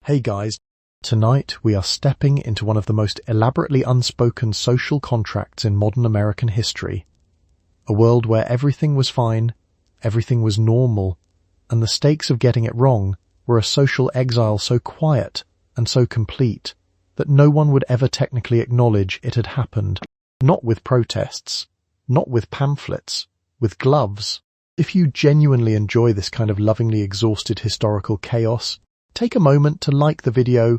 Hey guys, tonight we are stepping into one of the most elaborately unspoken social contracts in modern American history. A world where everything was fine, everything was normal, and the stakes of getting it wrong were a social exile so quiet and so complete that no one would ever technically acknowledge it had happened. Not with protests, not with pamphlets, with gloves. If you genuinely enjoy this kind of lovingly exhausted historical chaos, take a moment to like the video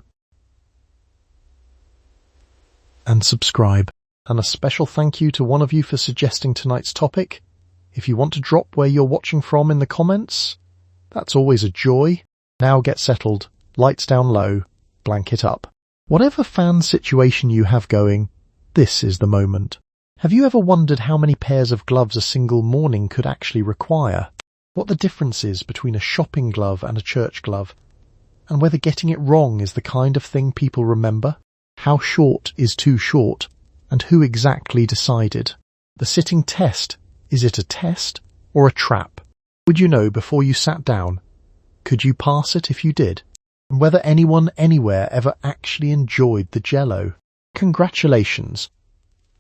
and subscribe. And a special thank you to one of you for suggesting tonight's topic. If you want to drop where you're watching from in the comments, that's always a joy. Now get settled, lights down low, blanket up. Whatever fan situation you have going, this is the moment. Have you ever wondered how many pairs of gloves a single morning could actually require? What the difference is between a shopping glove and a church glove? And whether getting it wrong is the kind of thing people remember? How short is too short? And who exactly decided? The sitting test, is it a test or a trap? Would you know before you sat down? Could you pass it if you did? And whether anyone anywhere ever actually enjoyed the Jell-O? Congratulations!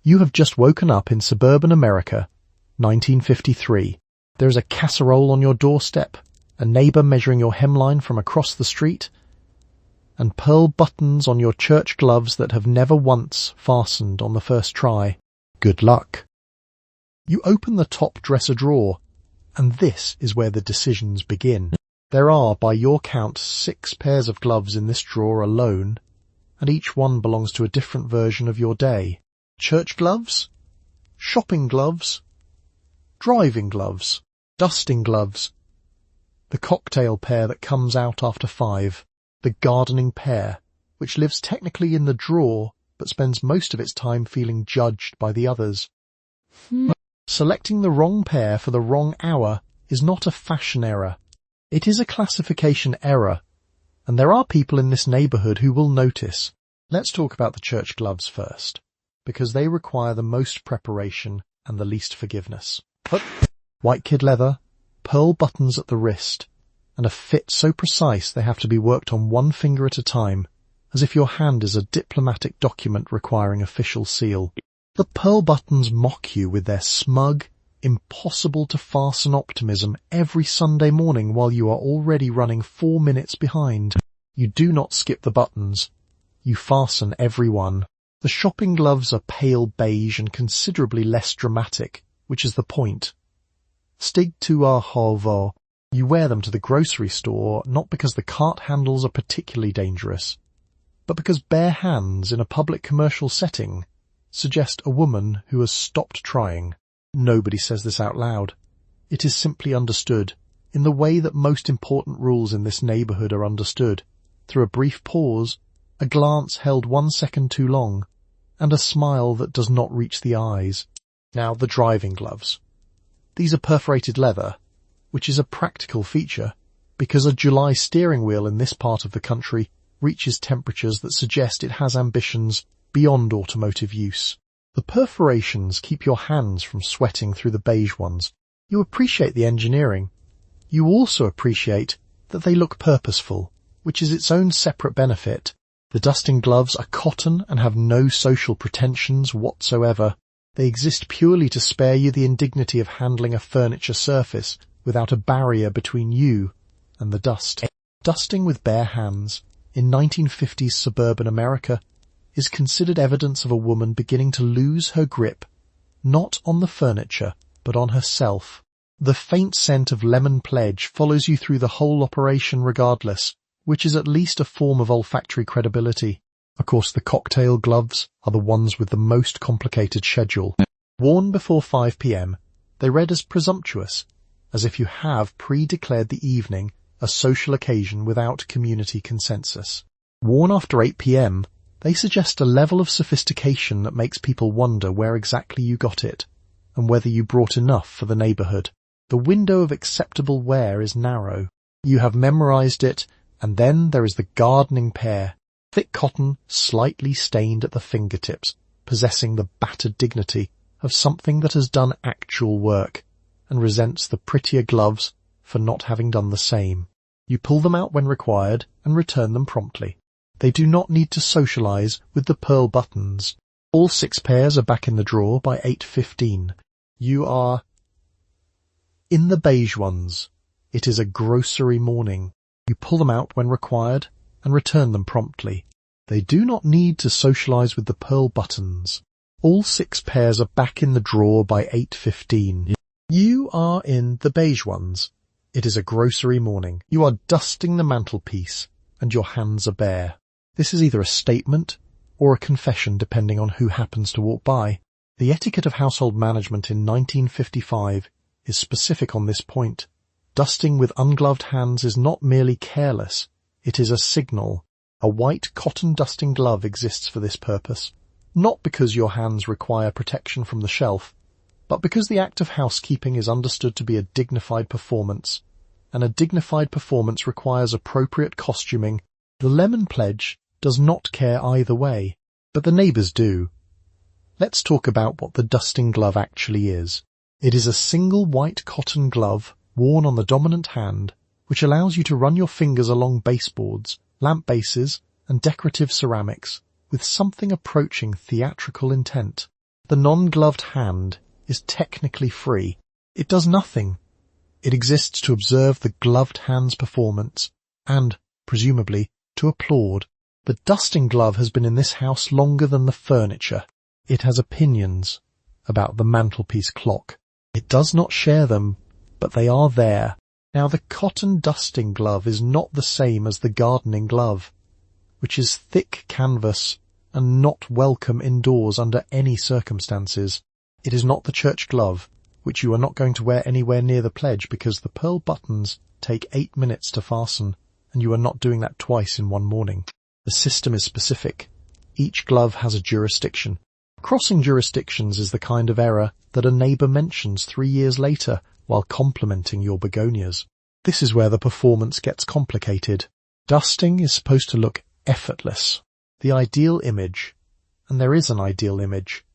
You have just woken up in suburban America, 1953. There is a casserole on your doorstep, a neighbor measuring your hemline from across the street, and pearl buttons on your church gloves that have never once fastened on the first try. Good luck. You open the top dresser drawer, and this is where the decisions begin. There are, by your count, 6 pairs of gloves in this drawer alone, and each one belongs to a different version of your day. Church gloves, shopping gloves, driving gloves, dusting gloves, the cocktail pair that comes out after 5, the gardening pair, which lives technically in the drawer but spends most of its time feeling judged by the others. Selecting the wrong pair for the wrong hour is not a fashion error. It is a classification error, and there are people in this neighborhood who will notice. Let's talk about the church gloves first, because they require the most preparation and the least forgiveness. White kid leather, pearl buttons at the wrist, and a fit so precise they have to be worked on one finger at a time, as if your hand is a diplomatic document requiring official seal. The pearl buttons mock you with their smug, impossible-to-fasten optimism every Sunday morning while you are already running 4 minutes behind. You do not skip the buttons. You fasten every one. The shopping gloves are pale beige and considerably less dramatic, which is the point. Stig tu ar hovo. You wear them to the grocery store not because the cart handles are particularly dangerous, but because bare hands in a public commercial setting suggest a woman who has stopped trying. Nobody says this out loud. It is simply understood, in the way that most important rules in this neighborhood are understood, through a brief pause, a glance held 1 second too long, and a smile that does not reach the eyes. Now the driving gloves. These are perforated leather, which is a practical feature, because a July steering wheel in this part of the country reaches temperatures that suggest it has ambitions beyond automotive use. The perforations keep your hands from sweating through the beige ones. You appreciate the engineering. You also appreciate that they look purposeful, which is its own separate benefit. The dusting gloves are cotton and have no social pretensions whatsoever. They exist purely to spare you the indignity of handling a furniture surface without a barrier between you and the dust. Dusting with bare hands in 1950s suburban America is considered evidence of a woman beginning to lose her grip, not on the furniture, but on herself. The faint scent of lemon pledge follows you through the whole operation regardless, which is at least a form of olfactory credibility. Of course, the cocktail gloves are the ones with the most complicated schedule. Worn before 5 p.m., they read as presumptuous, as if you have pre-declared the evening a social occasion without community consensus. Worn after 8 p.m., they suggest a level of sophistication that makes people wonder where exactly you got it, and whether you brought enough for the neighborhood. The window of acceptable wear is narrow. You have memorized it, and then there is the gardening pair. Thick cotton, slightly stained at the fingertips, possessing the battered dignity of something that has done actual work, and resents the prettier gloves for not having done the same. You pull them out when required and return them promptly. They do not need to socialize with the pearl buttons. All 6 pairs are back in the drawer by 8:15. You are in the beige ones. It is a grocery morning. You pull them out when required and return them promptly. They do not need to socialize with the pearl buttons. All 6 pairs are back in the drawer by 8:15. You are in the beige ones. It is a grocery morning. You are dusting the mantelpiece and your hands are bare. This is either a statement or a confession depending on who happens to walk by. The etiquette of household management in 1955 is specific on this point. Dusting with ungloved hands is not merely careless, it is a signal. A white cotton dusting glove exists for this purpose, not because your hands require protection from the shelf, but because the act of housekeeping is understood to be a dignified performance, and a dignified performance requires appropriate costuming. The lemon pledge does not care either way, but the neighbours do. Let's talk about what the dusting glove actually is. It is a single white cotton glove worn on the dominant hand, which allows you to run your fingers along baseboards, lamp bases, and decorative ceramics with something approaching theatrical intent. The non-gloved hand is technically free. It does nothing. It exists to observe the gloved hand's performance and, presumably, to applaud. The dusting glove has been in this house longer than the furniture. It has opinions about the mantelpiece clock. It does not share them, but they are there. Now, the cotton dusting glove is not the same as the gardening glove, which is thick canvas and not welcome indoors under any circumstances. It is not the church glove, which you are not going to wear anywhere near the pledge because the pearl buttons take 8 minutes to fasten, and you are not doing that twice in one morning. The system is specific. Each glove has a jurisdiction. Crossing jurisdictions is the kind of error that a neighbour mentions 3 years later while complimenting your begonias. This is where the performance gets complicated. Dusting is supposed to look effortless. The ideal image, and there is an ideal image,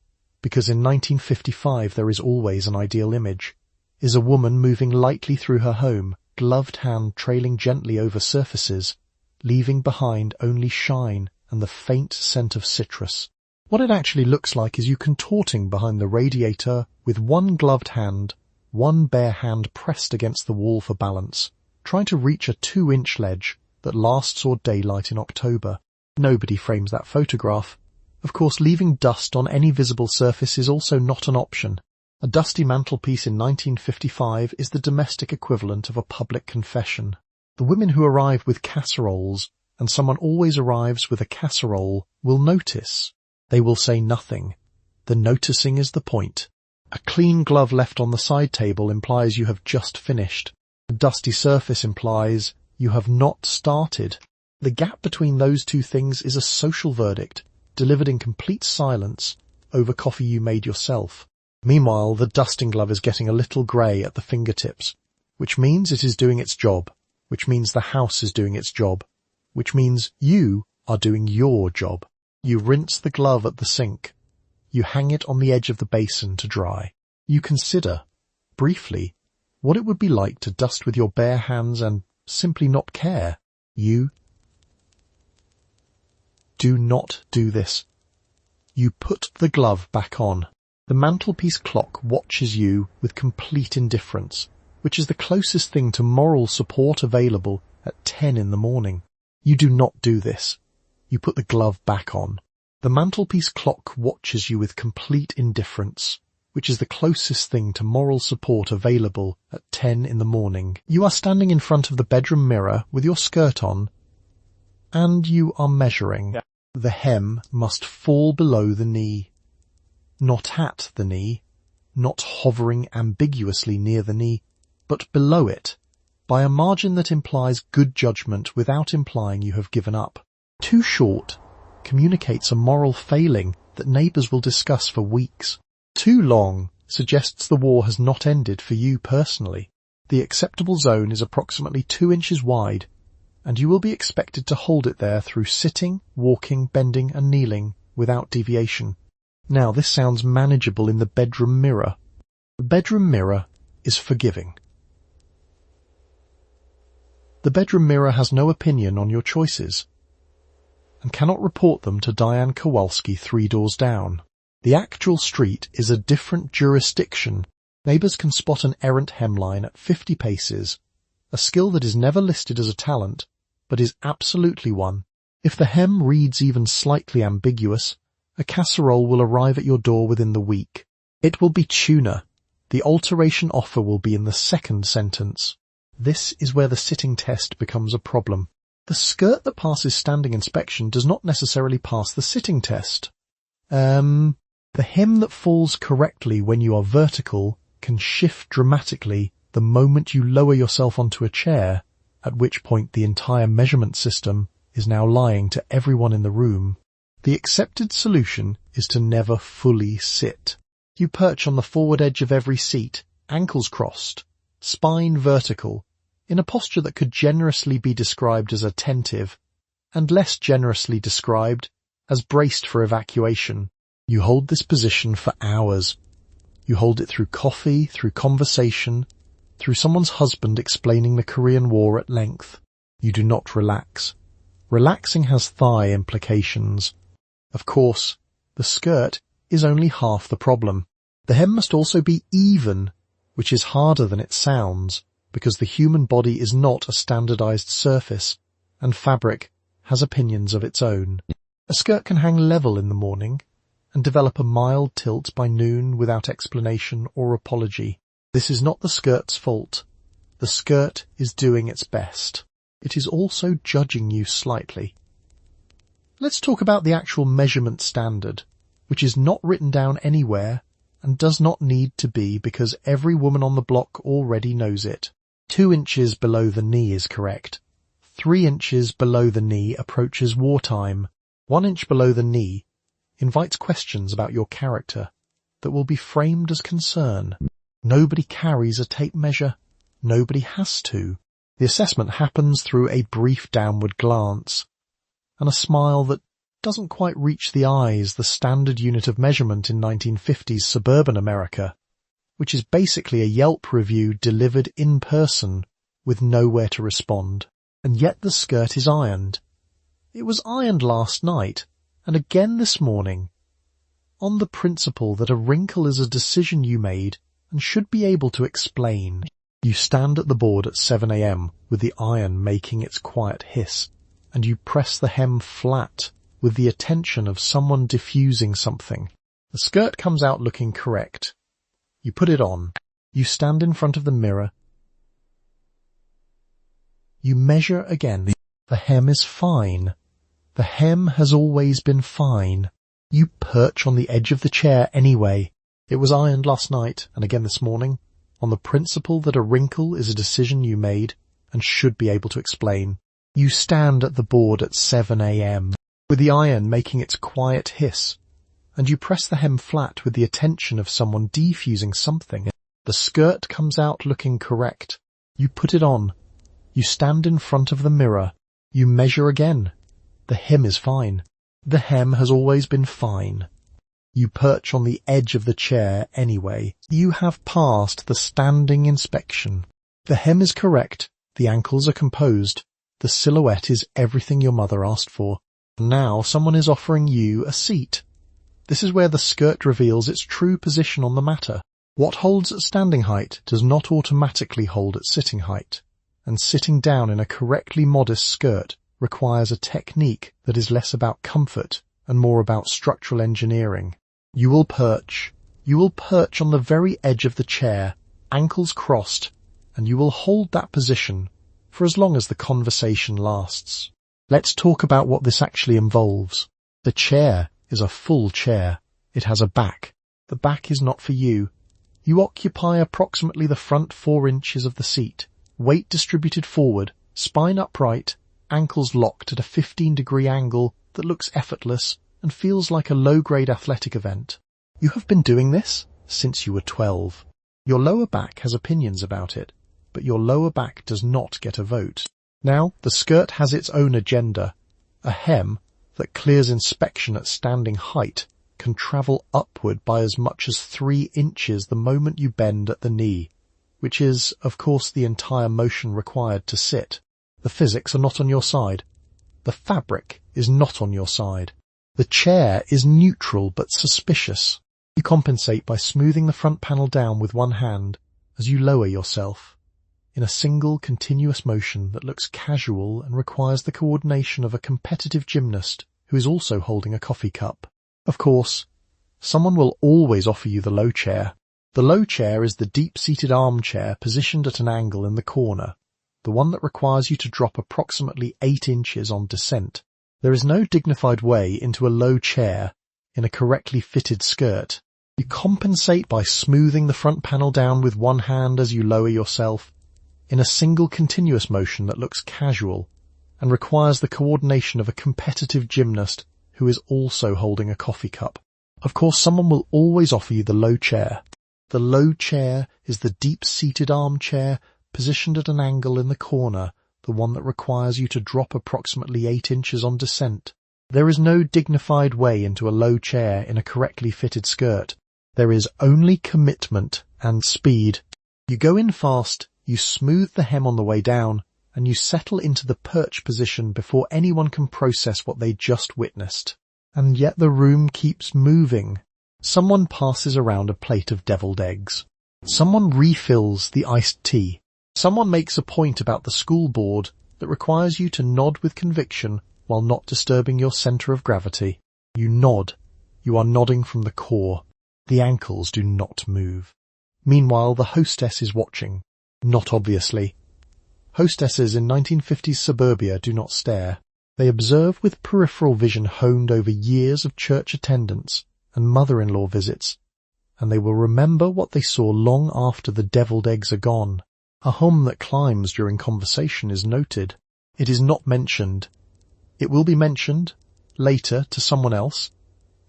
because in 1955 there is always an ideal image, is a woman moving lightly through her home, gloved hand trailing gently over surfaces, leaving behind only shine and the faint scent of citrus. What it actually looks like is you contorting behind the radiator with one gloved hand, one bare hand pressed against the wall for balance, trying to reach a 2-inch ledge that last saw daylight in October. Nobody frames that photograph. Of course, leaving dust on any visible surface is also not an option. A dusty mantelpiece in 1955 is the domestic equivalent of a public confession. The women who arrive with casseroles, and someone always arrives with a casserole, will notice. They will say nothing. The noticing is the point. A clean glove left on the side table implies you have just finished. A dusty surface implies you have not started. The gap between those two things is a social verdict, delivered in complete silence over coffee you made yourself. Meanwhile, the dusting glove is getting a little grey at the fingertips, which means it is doing its job, which means the house is doing its job, which means you are doing your job. You rinse the glove at the sink. You hang it on the edge of the basin to dry. You consider, briefly, what it would be like to dust with your bare hands and simply not care. You do not do this. You put the glove back on. The mantelpiece clock watches you with complete indifference, which is the closest thing to moral support available at 10 in the morning. You do not do this. You put the glove back on. The mantelpiece clock watches you with complete indifference, which is the closest thing to moral support available at 10 in the morning. You are standing in front of the bedroom mirror with your skirt on, and you are measuring. The hem must fall below the knee. Not at the knee, not hovering ambiguously near the knee, but below it, by a margin that implies good judgment without implying you have given up. Too short communicates a moral failing that neighbours will discuss for weeks. Too long suggests the war has not ended for you personally. The acceptable zone is approximately 2 inches wide, and you will be expected to hold it there through sitting, walking, bending and kneeling without deviation. Now, this sounds manageable in the bedroom mirror. The bedroom mirror is forgiving. The bedroom mirror has no opinion on your choices and cannot report them to Diane Kowalski 3 doors down. The actual street is a different jurisdiction. Neighbours can spot an errant hemline at 50 paces, a skill that is never listed as a talent, but is absolutely one. If the hem reads even slightly ambiguous, a casserole will arrive at your door within the week. It will be tuna. The alteration offer will be in the second sentence. This is where the sitting test becomes a problem. The skirt that passes standing inspection does not necessarily pass the sitting test. The hem that falls correctly when you are vertical can shift dramatically the moment you lower yourself onto a chair, at which point the entire measurement system is now lying to everyone in the room. The accepted solution is to never fully sit. You perch on the forward edge of every seat, ankles crossed, spine vertical, in a posture that could generously be described as attentive, and less generously described as braced for evacuation. You hold this position for hours. You hold it through coffee, through conversation, through someone's husband explaining the Korean War at length. You do not relax. Relaxing has thigh implications. Of course, the skirt is only half the problem. The hem must also be even, which is harder than it sounds, because the human body is not a standardized surface, and fabric has opinions of its own. A skirt can hang level in the morning and develop a mild tilt by noon without explanation or apology. This is not the skirt's fault. The skirt is doing its best. It is also judging you slightly. Let's talk about the actual measurement standard, which is not written down anywhere and does not need to be because every woman on the block already knows it. 2 inches below the knee is correct. 3 inches below the knee approaches wartime. 1 inch below the knee invites questions about your character that will be framed as concern. Nobody carries a tape measure. Nobody has to. The assessment happens through a brief downward glance and a smile that doesn't quite reach the eyes, the standard unit of measurement in 1950s suburban America, which is basically a Yelp review delivered in person with nowhere to respond. And yet the skirt is ironed. It was ironed last night and again this morning, on the principle that a wrinkle is a decision you made and should be able to explain. You stand at the board at 7 a.m. with the iron making its quiet hiss, and you press the hem flat with the attention of someone diffusing something. The skirt comes out looking correct. You put it on. You stand in front of the mirror. You measure again. The hem is fine. The hem has always been fine. You perch on the edge of the chair anyway. It was ironed last night and again this morning, on the principle that a wrinkle is a decision you made and should be able to explain. You stand at the board at 7 a.m. with the iron making its quiet hiss, and you press the hem flat with the attention of someone defusing something. The skirt comes out looking correct. You put it on. You stand in front of the mirror. You measure again. The hem is fine. The hem has always been fine. You perch on the edge of the chair anyway. You have passed the standing inspection. The hem is correct. The ankles are composed. The silhouette is everything your mother asked for. Now someone is offering you a seat. This is where the skirt reveals its true position on the matter. What holds at standing height does not automatically hold at sitting height, and sitting down in a correctly modest skirt requires a technique that is less about comfort and more about structural engineering. You will perch on the very edge of the chair, ankles crossed, and you will hold that position for as long as the conversation lasts. Let's talk about what this actually involves. The chair is a full chair. It has a back. The back is not for you. You occupy approximately the front 4 inches of the seat, weight distributed forward, spine upright, ankles locked at a 15-degree angle that looks effortless and feels like a low-grade athletic event. You have been doing this since you were 12. Your lower back has opinions about it, but your lower back does not get a vote. Now, the skirt has its own agenda. A hem that clears inspection at standing height can travel upward by as much as 3 inches the moment you bend at the knee, which is, of course, the entire motion required to sit. The physics are not on your side. The fabric is not on your side. The chair is neutral but suspicious. You compensate by smoothing the front panel down with one hand as you lower yourself in a single continuous motion that looks casual and requires the coordination of a competitive gymnast who is also holding a coffee cup. Of course, someone will always offer you the low chair. The low chair is the deep-seated armchair positioned at an angle in the corner, the one that requires you to drop approximately 8 inches on descent. There is no dignified way into a low chair in a correctly fitted skirt. You compensate by smoothing the front panel down with one hand as you lower yourself in a single continuous motion that looks casual and requires the coordination of a competitive gymnast who is also holding a coffee cup. Of course, someone will always offer you the low chair. The low chair is the deep-seated armchair positioned at an angle in the corner, the one that requires you to drop approximately 8 inches on descent. There is no dignified way into a low chair in a correctly fitted skirt. There is only commitment and speed. You go in fast, you smooth the hem on the way down, and you settle into the perch position before anyone can process what they just witnessed. And yet the room keeps moving. Someone passes around a plate of deviled eggs. Someone refills the iced tea. Someone makes a point about the school board that requires you to nod with conviction while not disturbing your centre of gravity. You nod. You are nodding from the core. The ankles do not move. Meanwhile, the hostess is watching. Not obviously. Hostesses in 1950s suburbia do not stare. They observe with peripheral vision honed over years of church attendance and mother-in-law visits, and they will remember what they saw long after the deviled eggs are gone. A hum that climbs during conversation is noted. It is not mentioned. It will be mentioned later to someone else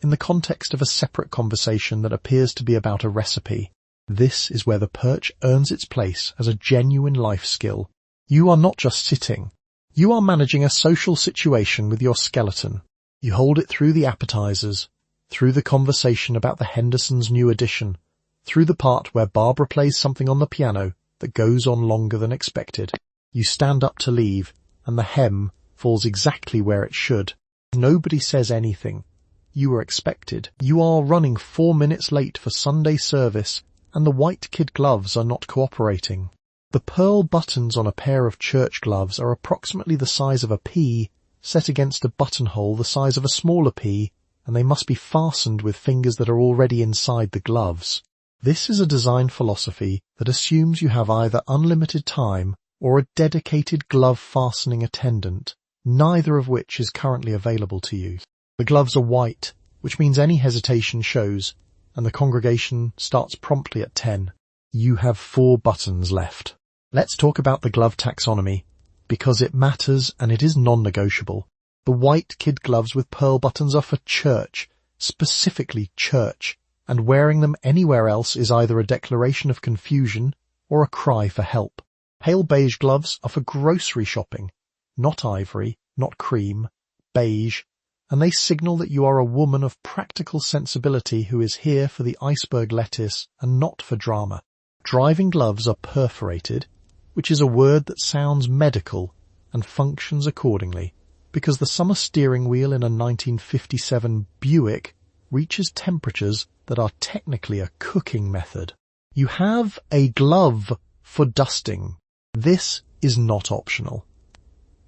in the context of a separate conversation that appears to be about a recipe. This is where the perch earns its place as a genuine life skill. You are not just sitting. You are managing a social situation with your skeleton. You hold it through the appetizers, through the conversation about the Hendersons' new edition, through the part where Barbara plays something on the piano that goes on longer than expected. You stand up to leave, and the hem falls exactly where it should. Nobody says anything. You are expected. You are running 4 minutes late for Sunday service, and the white kid gloves are not cooperating. The pearl buttons on a pair of church gloves are approximately the size of a pea, set against a buttonhole the size of a smaller pea, and they must be fastened with fingers that are already inside the gloves. This is a design philosophy that assumes you have either unlimited time or a dedicated glove fastening attendant, neither of which is currently available to you. The gloves are white, which means any hesitation shows, and the congregation starts promptly at 10. You have 4 buttons left. Let's talk about the glove taxonomy, because it matters and it is non-negotiable. The white kid gloves with pearl buttons are for church, specifically church, and wearing them anywhere else is either a declaration of confusion or a cry for help. Pale beige gloves are for grocery shopping, not ivory, not cream, beige, and they signal that you are a woman of practical sensibility who is here for the iceberg lettuce and not for drama. Driving gloves are perforated, which is a word that sounds medical and functions accordingly, because the summer steering wheel in a 1957 Buick reaches temperatures that are technically a cooking method. You have a glove for dusting. This is not optional.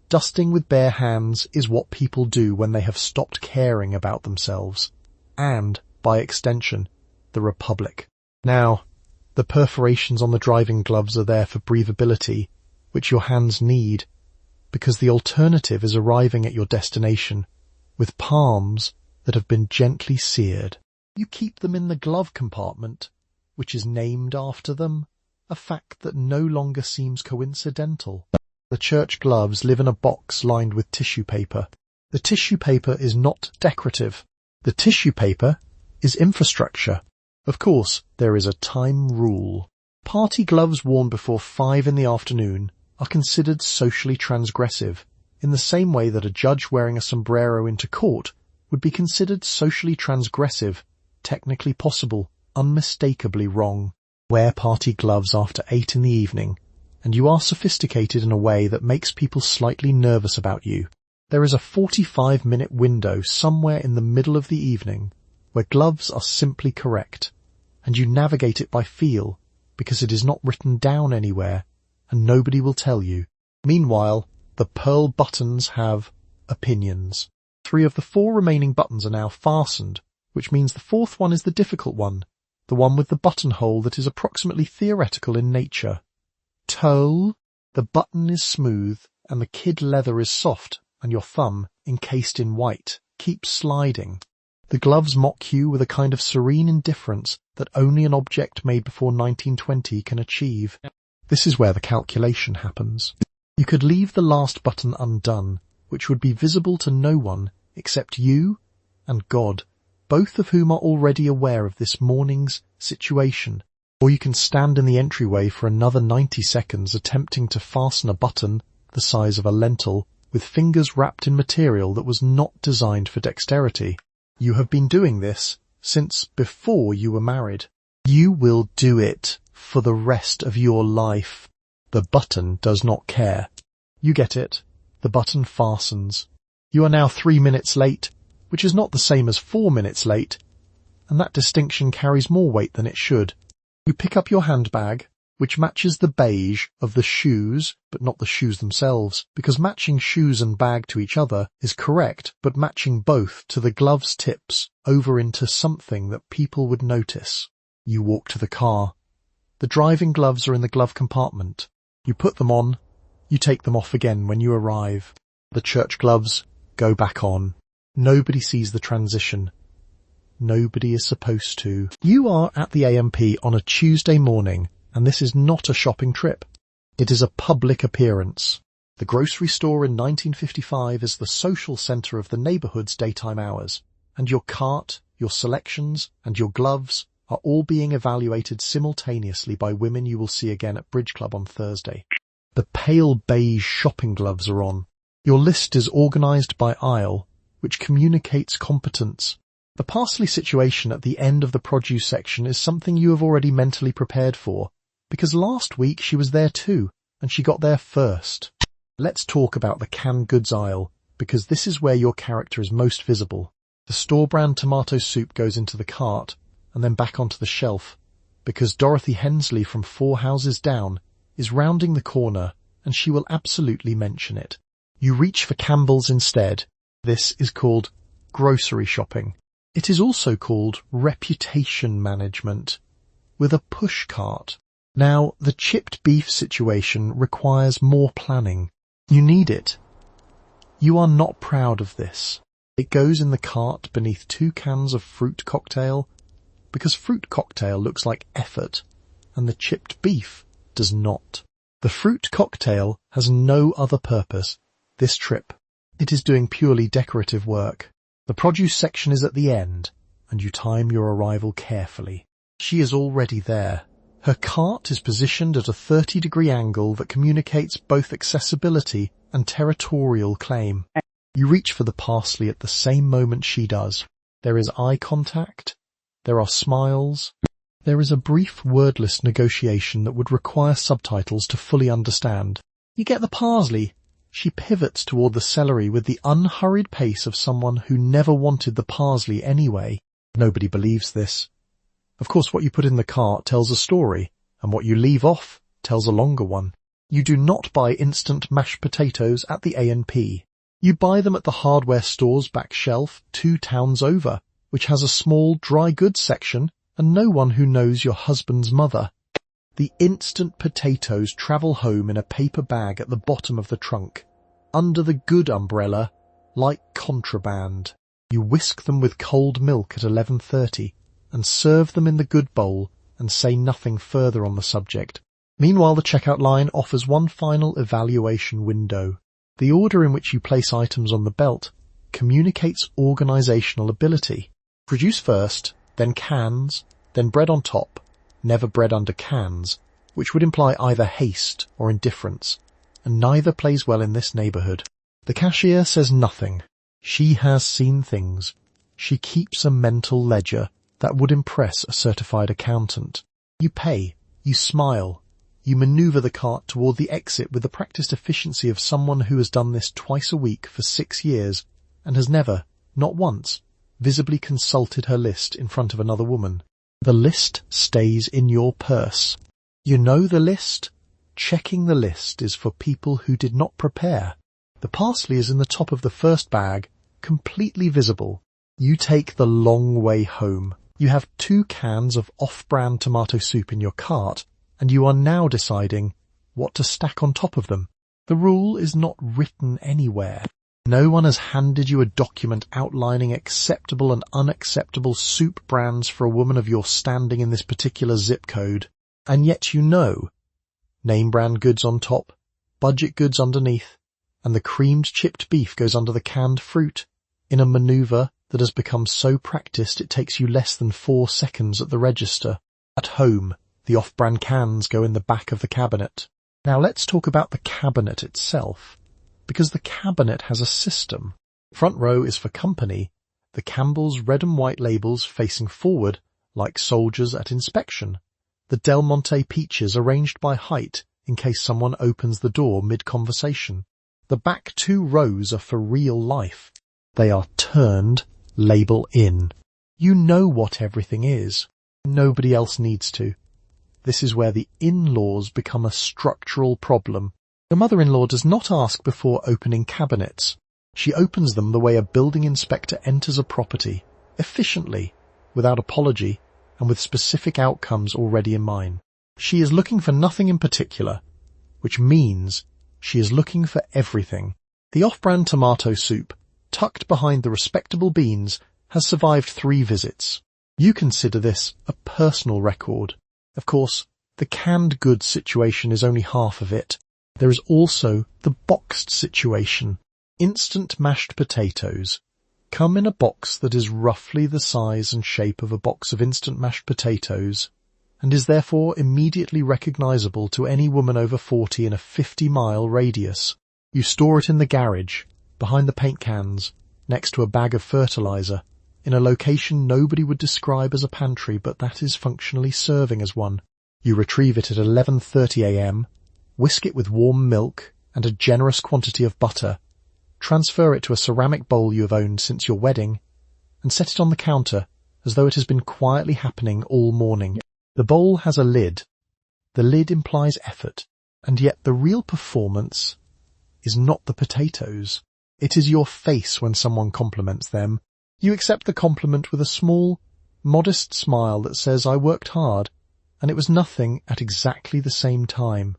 Dusting with bare hands is what people do when they have stopped caring about themselves, and, by extension, the Republic. Now, the perforations on the driving gloves are there for breathability, which your hands need, because the alternative is arriving at your destination with palms that have been gently seared. You keep them in the glove compartment, which is named after them, a fact that no longer seems coincidental. The church gloves live in a box lined with tissue paper. The tissue paper is not decorative. The tissue paper is infrastructure. Of course, there is a time rule. Party gloves worn before 5 in the afternoon are considered socially transgressive, in the same way that a judge wearing a sombrero into court would be considered socially transgressive, technically possible, unmistakably wrong. Wear party gloves after 8 in the evening, and you are sophisticated in a way that makes people slightly nervous about you. There is a 45-minute window somewhere in the middle of the evening where gloves are simply correct, and you navigate it by feel because it is not written down anywhere and nobody will tell you. Meanwhile, the pearl buttons have opinions. 3 of the 4 remaining buttons are now fastened, which means the 4th one is the difficult one, the one with the buttonhole that is approximately theoretical in nature. Toe, the button is smooth and the kid leather is soft and your thumb, encased in white, keeps sliding. The gloves mock you with a kind of serene indifference that only an object made before 1920 can achieve. This is where the calculation happens. You could leave the last button undone, which would be visible to no one except you and God, both of whom are already aware of this morning's situation. Or you can stand in the entryway for another 90 seconds attempting to fasten a button the size of a lentil with fingers wrapped in material that was not designed for dexterity. You have been doing this since before you were married. You will do it for the rest of your life. The button does not care. You get it. The button fastens. You are now 3 minutes late, which is not the same as 4 minutes late, and that distinction carries more weight than it should. You pick up your handbag, which matches the beige of the shoes, but not the shoes themselves, because matching shoes and bag to each other is correct, but matching both to the gloves tips over into something that people would notice. You walk to the car. The driving gloves are in the glove compartment. You put them on. You take them off again when you arrive. The church gloves go back on. Nobody sees the transition. Nobody is supposed to. You are at the AMP on a Tuesday morning, and this is not a shopping trip. It is a public appearance. The grocery store in 1955 is the social centre of the neighbourhood's daytime hours, and your cart, your selections, and your gloves are all being evaluated simultaneously by women you will see again at Bridge Club on Thursday. The pale beige shopping gloves are on. Your list is organised by aisle, which communicates competence. The parsley situation at the end of the produce section is something you have already mentally prepared for, because last week she was there too, and she got there first. Let's talk about the canned goods aisle, because this is where your character is most visible. The store-brand tomato soup goes into the cart, and then back onto the shelf, because Dorothy Hensley from 4 houses down is rounding the corner, and she will absolutely mention it. You reach for Campbell's instead. This is called grocery shopping. It is also called reputation management, with a push cart. Now, the chipped beef situation requires more planning. You need it. You are not proud of this. It goes in the cart beneath 2 cans of fruit cocktail, because fruit cocktail looks like effort, and the chipped beef does not. The fruit cocktail has no other purpose this trip. It is doing purely decorative work. The produce section is at the end, and you time your arrival carefully. She is already there. Her cart is positioned at a 30-degree angle that communicates both accessibility and territorial claim. You reach for the parsley at the same moment she does. There is eye contact. There are smiles. There is a brief wordless negotiation that would require subtitles to fully understand. You get the parsley. She pivots toward the celery with the unhurried pace of someone who never wanted the parsley anyway. Nobody believes this. Of course, what you put in the cart tells a story, and what you leave off tells a longer one. You do not buy instant mashed potatoes at the A&P. You buy them at the hardware store's back shelf 2 towns over, which has a small dry goods section and no one who knows your husband's mother. The instant potatoes travel home in a paper bag at the bottom of the trunk, under the good umbrella, like contraband. You whisk them with cold milk at 11:30 and serve them in the good bowl and say nothing further on the subject. Meanwhile, the checkout line offers one final evaluation window. The order in which you place items on the belt communicates organizational ability. Produce first, then cans, then bread on top, never bread under cans, which would imply either haste or indifference, and neither plays well in this neighborhood. The cashier says nothing. She has seen things. She keeps a mental ledger that would impress a certified accountant. You pay, you smile, You maneuver the cart toward the exit with the practiced efficiency of someone who has done this twice a week for 6 years and has never, not once, visibly consulted her list in front of another woman. The list stays in your purse. You know the list? Checking the list is for people who did not prepare. The parsley is in the top of the first bag, completely visible. You take the long way home. You have 2 cans of off-brand tomato soup in your cart, and you are now deciding what to stack on top of them. The rule is not written anywhere. No one has handed you a document outlining acceptable and unacceptable soup brands for a woman of your standing in this particular zip code. And yet you know. Name brand goods on top, budget goods underneath, and the creamed chipped beef goes under the canned fruit in a maneuver that has become so practiced it takes you less than 4 seconds at the register. At home, the off-brand cans go in the back of the cabinet. Now let's talk about the cabinet itself, because the cabinet has a system. Front row is for company, the Campbell's red and white labels facing forward like soldiers at inspection. The Del Monte peaches arranged by height in case someone opens the door mid-conversation. The back 2 rows are for real life. They are turned, label in. You know what everything is. Nobody else needs to. This is where the in-laws become a structural problem. The mother-in-law does not ask before opening cabinets. She opens them the way a building inspector enters a property, efficiently, without apology, and with specific outcomes already in mind. She is looking for nothing in particular, which means she is looking for everything. The off-brand tomato soup, tucked behind the respectable beans, has survived 3 visits. You consider this a personal record. Of course, the canned goods situation is only half of it. There is also the boxed situation. Instant mashed potatoes come in a box that is roughly the size and shape of a box of instant mashed potatoes and is therefore immediately recognizable to any woman over 40 in a 50-mile radius. You store it in the garage, behind the paint cans, next to a bag of fertilizer, in a location nobody would describe as a pantry, but that is functionally serving as one. You retrieve it at 11:30 a.m., whisk it with warm milk and a generous quantity of butter, transfer it to a ceramic bowl you have owned since your wedding, and set it on the counter as though it has been quietly happening all morning. The bowl has a lid. The lid implies effort, and yet the real performance is not the potatoes. It is your face when someone compliments them. You accept the compliment with a small, modest smile that says, "I worked hard, and it was nothing at exactly the same time,"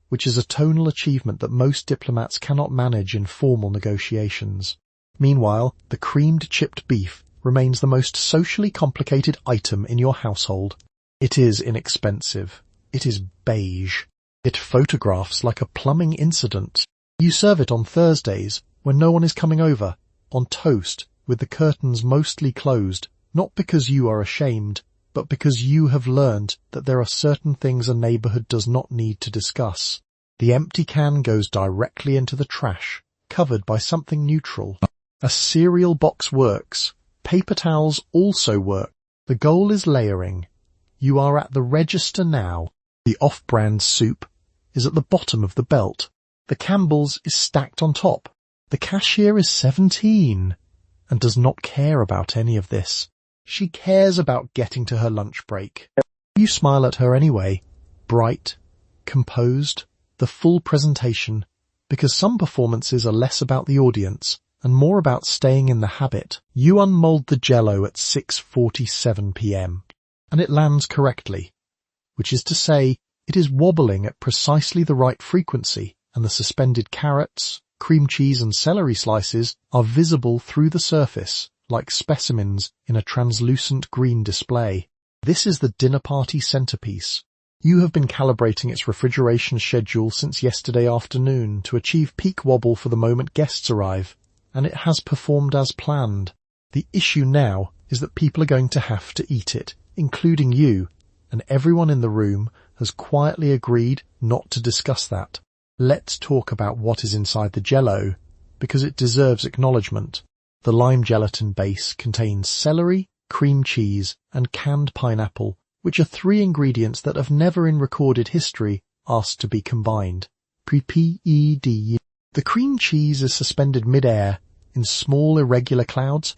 which is a tonal achievement that most diplomats cannot manage in formal negotiations. Meanwhile, the creamed chipped beef remains the most socially complicated item in your household. It is inexpensive. It is beige. It photographs like a plumbing incident. You serve it on Thursdays when no one is coming over, on toast, with the curtains mostly closed, not because you are ashamed, but because you have learned that there are certain things a neighborhood does not need to discuss. The empty can goes directly into the trash, covered by something neutral. A cereal box works. Paper towels also work. The goal is layering. You are at the register now. The off-brand soup is at the bottom of the belt. The Campbell's is stacked on top. The cashier is 17 and does not care about any of this. She cares about getting to her lunch break. You smile at her anyway, bright, composed, the full presentation, because some performances are less about the audience and more about staying in the habit. You unmold the Jell-O at 6:47 p.m. and it lands correctly, which is to say, it is wobbling at precisely the right frequency, and the suspended carrots, cream cheese and celery slices are visible through the surface, like specimens in a translucent green display. This is the dinner party centerpiece. You have been calibrating its refrigeration schedule since yesterday afternoon to achieve peak wobble for the moment guests arrive, and it has performed as planned. The issue now is that people are going to have to eat it, including you, and everyone in the room has quietly agreed not to discuss that. Let's talk about what is inside the Jell-O, because it deserves acknowledgement. The lime gelatin base contains celery, cream cheese, and canned pineapple, which are 3 ingredients that have never in recorded history asked to be combined. Pre-P-E-D. The cream cheese is suspended mid-air in small irregular clouds,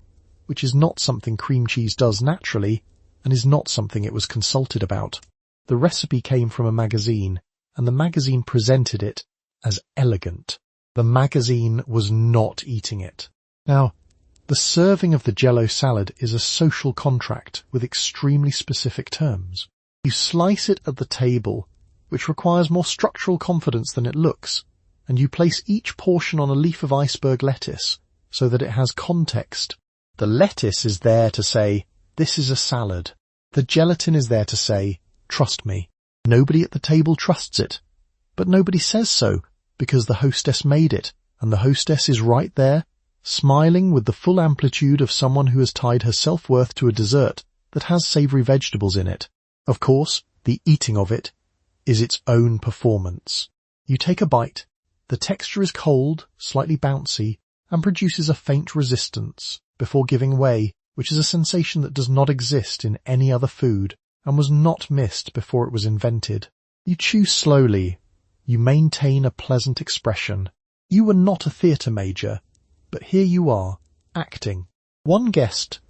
which is not something cream cheese does naturally and is not something it was consulted about. The recipe came from a magazine, and the magazine presented it as elegant. The magazine was not eating it. Now, the serving of the Jell-O salad is a social contract with extremely specific terms. You slice it at the table, which requires more structural confidence than it looks, and you place each portion on a leaf of iceberg lettuce so that it has context. The lettuce is there to say, "This is a salad." The gelatin is there to say, "Trust me." Nobody at the table trusts it, but nobody says so because the hostess made it, and the hostess is right there, smiling with the full amplitude of someone who has tied her self-worth to a dessert that has savoury vegetables in it. Of course, the eating of it is its own performance. You take a bite, the texture is cold, slightly bouncy, and produces a faint resistance before giving way, which is a sensation that does not exist in any other food and was not missed before it was invented. You chew slowly. You maintain a pleasant expression. You were not a theatre major, but here you are, acting. One guest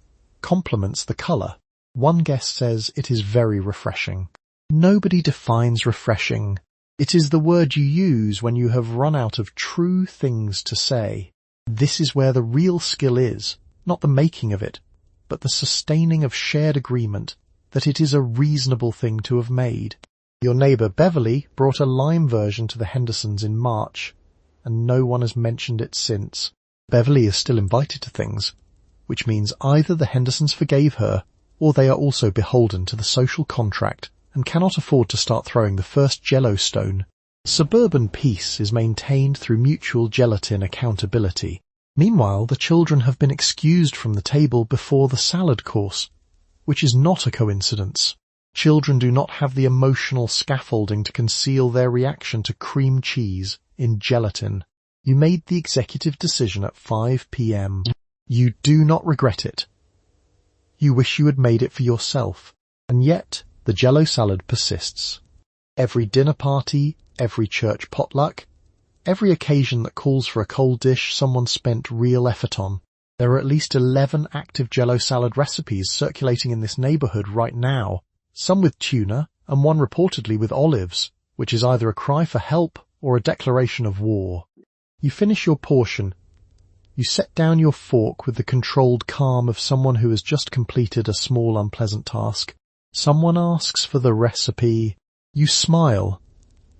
compliments the colour. One guest says it is very refreshing. Nobody defines refreshing. It is the word you use when you have run out of true things to say. This is where the real skill is, not the making of it, but the sustaining of shared agreement that it is a reasonable thing to have made. Your neighbour Beverly brought a lime version to the Hendersons in March, and no one has mentioned it since. Beverly is still invited to things, which means either the Hendersons forgave her, or they are also beholden to the social contract and cannot afford to start throwing the first Jell-O stone. Suburban peace is maintained through mutual gelatin accountability. Meanwhile, the children have been excused from the table before the salad course, which is not a coincidence. Children do not have the emotional scaffolding to conceal their reaction to cream cheese in gelatin. You made the executive decision at 5 p.m. You do not regret it. You wish you had made it for yourself, and yet the Jell-O salad persists. Every dinner party, every church potluck, every occasion that calls for a cold dish someone spent real effort on. There are at least 11 active Jell-O salad recipes circulating in this neighbourhood right now, some with tuna and one reportedly with olives, which is either a cry for help or a declaration of war. You finish your portion. You set down your fork with the controlled calm of someone who has just completed a small unpleasant task. Someone asks for the recipe. You smile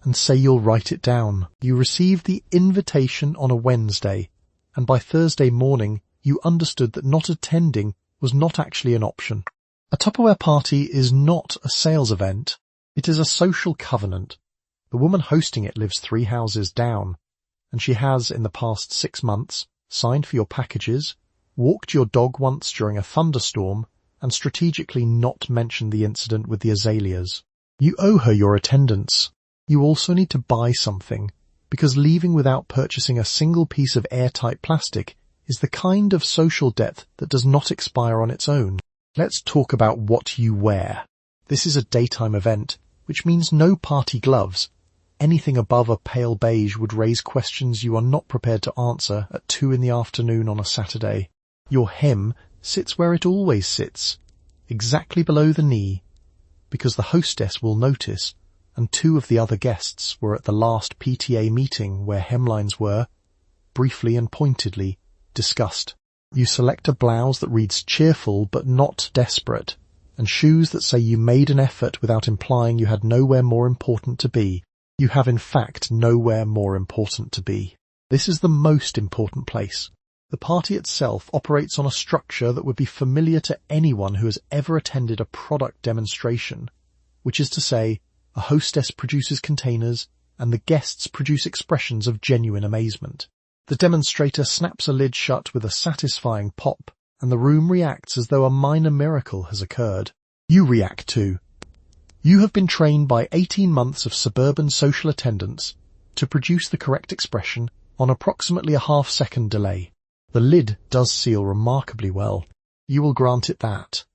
and say you'll write it down. You received the invitation on a Wednesday, and by Thursday morning you understood that not attending was not actually an option. A Tupperware party is not a sales event. It is a social covenant. The woman hosting it lives 3 houses down, and she has, in the past 6 months, signed for your packages, walked your dog once during a thunderstorm, and strategically not mentioned the incident with the azaleas. You owe her your attendance. You also need to buy something, because leaving without purchasing a single piece of airtight plastic is the kind of social debt that does not expire on its own. Let's talk about what you wear. This is a daytime event, which means no party gloves. Anything above a pale beige would raise questions you are not prepared to answer at 2 in the afternoon on a Saturday. Your hem sits where it always sits, exactly below the knee, because the hostess will notice, and 2 of the other guests were at the last PTA meeting where hemlines were, briefly and pointedly, discussed. You select a blouse that reads cheerful but not desperate, and shoes that say you made an effort without implying you had nowhere more important to be. You have in fact nowhere more important to be. This is the most important place. The party itself operates on a structure that would be familiar to anyone who has ever attended a product demonstration, which is to say, a hostess produces containers and the guests produce expressions of genuine amazement. The demonstrator snaps a lid shut with a satisfying pop, and the room reacts as though a minor miracle has occurred. You react too. You have been trained by 18 months of suburban social attendance to produce the correct expression on approximately a half-second delay. The lid does seal remarkably well. You will grant it that.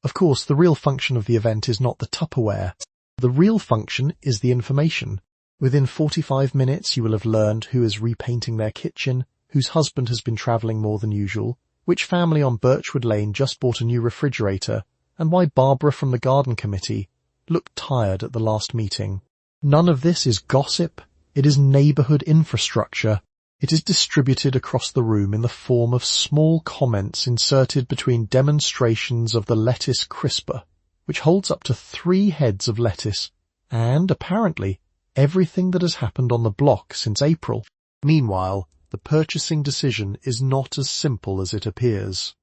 Of course, the real function of the event is not the Tupperware. The real function is the information. Within 45 minutes you will have learned who is repainting their kitchen, whose husband has been travelling more than usual, which family on Birchwood Lane just bought a new refrigerator, and why Barbara from the garden committee looked tired at the last meeting. None of this is gossip. It is neighbourhood infrastructure. It is distributed across the room in the form of small comments inserted between demonstrations of the lettuce crisper, which holds up to 3 heads of lettuce, and, apparently, everything that has happened on the block since April. Meanwhile, the purchasing decision is not as simple as it appears.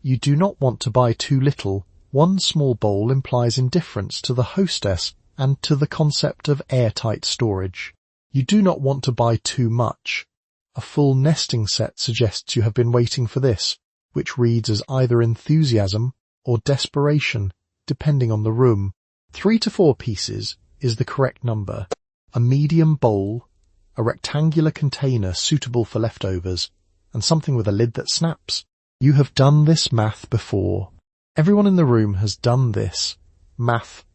You do not want to buy too little. One small bowl implies indifference to the hostess and to the concept of airtight storage. You do not want to buy too much. A full nesting set suggests you have been waiting for this, which reads as either enthusiasm or desperation, depending on the room. 3 to 4 pieces is the correct number. A medium bowl, a rectangular container suitable for leftovers, and something with a lid that snaps. You have done this math before. Everyone in the room has done this math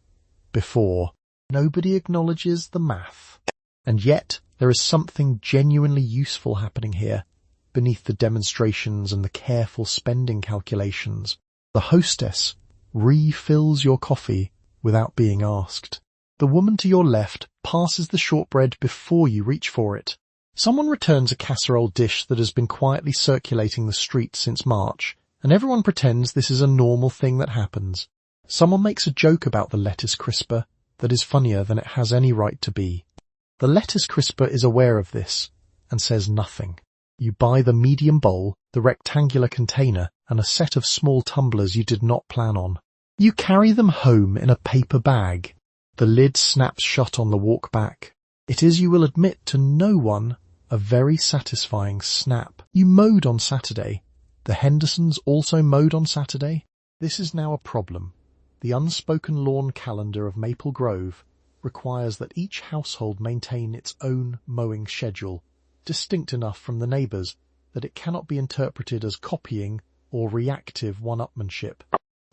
before. Nobody acknowledges the math. And yet, there is something genuinely useful happening here, beneath the demonstrations and the careful spending calculations. The hostess refills your coffee without being asked. The woman to your left passes the shortbread before you reach for it. Someone returns a casserole dish that has been quietly circulating the streets since March, and everyone pretends this is a normal thing that happens. Someone makes a joke about the lettuce crisper that is funnier than it has any right to be. The lettuce crisper is aware of this and says nothing. You buy the medium bowl, the rectangular container, and a set of small tumblers you did not plan on. You carry them home in a paper bag. The lid snaps shut on the walk back. It is, you will admit to no one, a very satisfying snap. You mowed on Saturday. The Hendersons also mowed on Saturday. This is now a problem. The unspoken lawn calendar of Maple Grove requires that each household maintain its own mowing schedule, distinct enough from the neighbours that it cannot be interpreted as copying or reactive one-upmanship.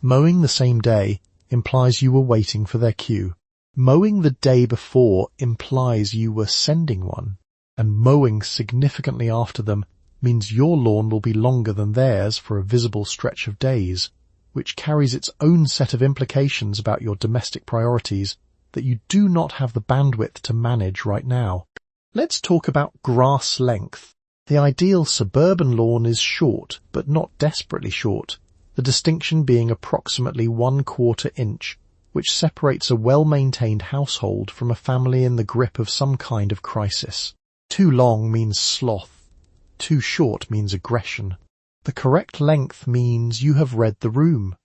Mowing the same day implies you were waiting for their cue. Mowing the day before implies you were sending one, and mowing significantly after them means your lawn will be longer than theirs for a visible stretch of days, which carries its own set of implications about your domestic priorities that you do not have the bandwidth to manage right now. Let's talk about grass length. The ideal suburban lawn is short, but not desperately short, the distinction being approximately 1/4 inch, which separates a well-maintained household from a family in the grip of some kind of crisis. Too long means sloth. Too short means aggression. The correct length means you have read the room,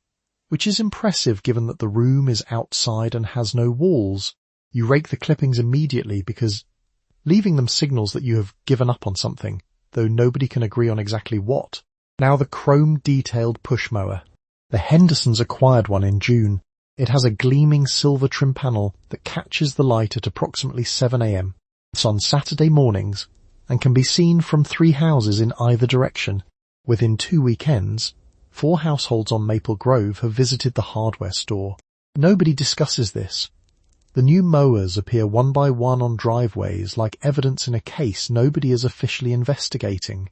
which is impressive given that the room is outside and has no walls. You rake the clippings immediately because leaving them signals that you have given up on something, though nobody can agree on exactly what. Now the chrome-detailed push mower. The Hendersons acquired one in June. It has a gleaming silver trim panel that catches the light at approximately 7 a.m. It's on Saturday mornings and can be seen from 3 houses in either direction. Within 2 weekends, 4 households on Maple Grove have visited the hardware store. Nobody discusses this. The new mowers appear one by one on driveways like evidence in a case nobody is officially investigating.